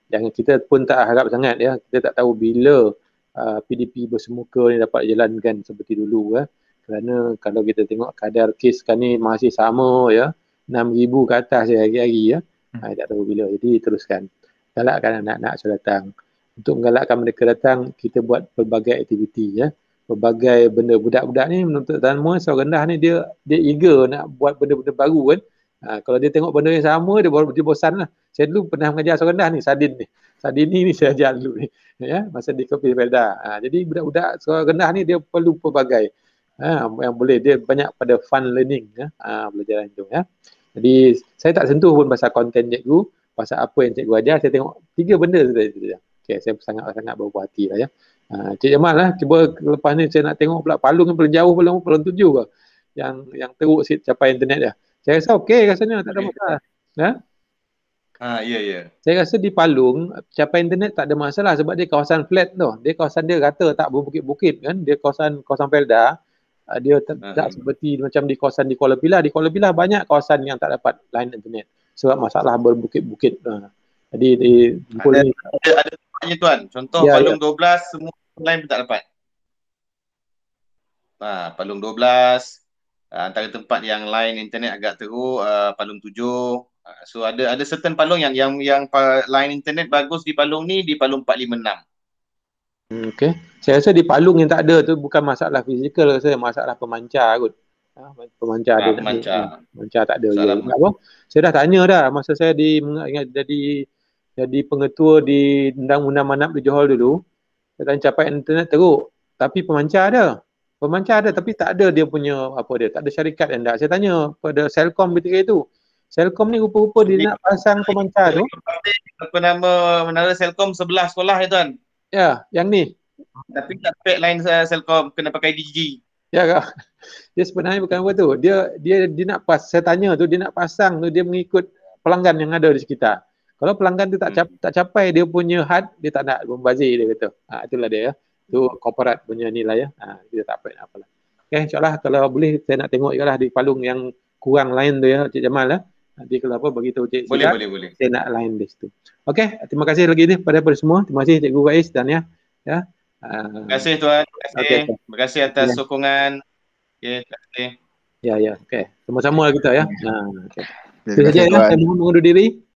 Jangan, kita pun tak harap sangat ya. Kita tak tahu bila PDP bersemuka ni dapat jalankan seperti dulu ya. Kerana kalau kita tengok kadar kes sekarang ni masih sama ya. 6,000 ke atas ya hari-hari ya. Tak tahu bila. Jadi teruskan. Galakkan anak-anak sudah datang. Untuk menggalakkan mereka datang, kita buat pelbagai aktiviti ya. Pelbagai benda. Budak-budak ni menuntut ilmu seorang rendah ni dia eager nak buat benda-benda baru kan. Kalau dia tengok benda yang sama, dia bosan lah. Saya dulu pernah mengajar seorang rendah ni, Sadini ni saya ajar dulu ni. Ya, masa di Kopi Felda. Jadi budak-budak seorang rendah ni dia perlu pelbagai. Yang boleh, dia banyak pada fun learning ya. Pelajaran itu ya. Jadi saya tak sentuh pun pasal konten cikgu, pasal apa yang cikgu ajar, saya tengok 3 benda saja. Okay, saya sangat berpuas hati lah ya. Cik Jamal lah, cuba lepas ni saya nak tengok pula Palung yang paling jauh, Palung 7 ke yang teruk capai internet dia. Saya rasa okey rasanya, tak ada masalah. Ya. Saya rasa di Palung capai internet tak ada masalah sebab dia kawasan flat tu. Dia kawasan dia rata, tak berbukit-bukit kan. Dia kawasan Felda. Dia tak seperti macam di kawasan di Kuala Pilah. Di Kuala Pilah banyak kawasan yang tak dapat line internet sebab masalah berbukit-bukit. Jadi ada tempatnya tuan. Contoh Palung 12 semua line pun tak dapat. Palung 12 antara tempat yang line internet agak teruk, Palung 7. So ada certain Palung yang line internet bagus di Palung ni, di Palung 456. Okey. Saya rasa di Palung yang tak ada tu bukan masalah fizikal, saya masalah pemancar kot. Pemancar ada. Pemancar tak ada. Saya dah tanya dah masa saya jadi pengetua di Undang-Undang Manap di Johor dulu. Saya tanya capai internet teruk, tapi pemancar ada. Tapi tak ada dia punya tak ada syarikat yang dah. Saya tanya pada Selcom ketika itu. Selcom ni rupa-rupa dia nak pasang pemancar tu. Apa nama menara Selcom sebelah sekolah ya tuan? Ya, yang ni. Tapi tak pack line Selcom, kena pakai DG. Ya kak. Dia sebenarnya bukan apa tu. Dia nak saya tanya tu, dia nak pasang tu, dia mengikut pelanggan yang ada di sekitar. Kalau pelanggan tu tak capai dia punya had, dia tak nak membazir, dia kata. Itulah dia ya. Itu korporat punya nilai ya. Kita tak apalah. Okay, insyaAllah kalau boleh saya nak tengok juga lah di Palung yang kurang lain tu ya, Cik Jamal lah. Nanti kalau apa beritahu Cik Sidat, boleh. Saya nak lain di situ. Okey, terima kasih lagi ni pada semua. Terima kasih Cikgu Faiz dan ya. Terima kasih tuan. Terima kasih atas sokongan. Okey, terima kasih. Ya. Okey. Sama-sama kita ya. Okey. Itu saja ya. Saya mohon mengundur diri.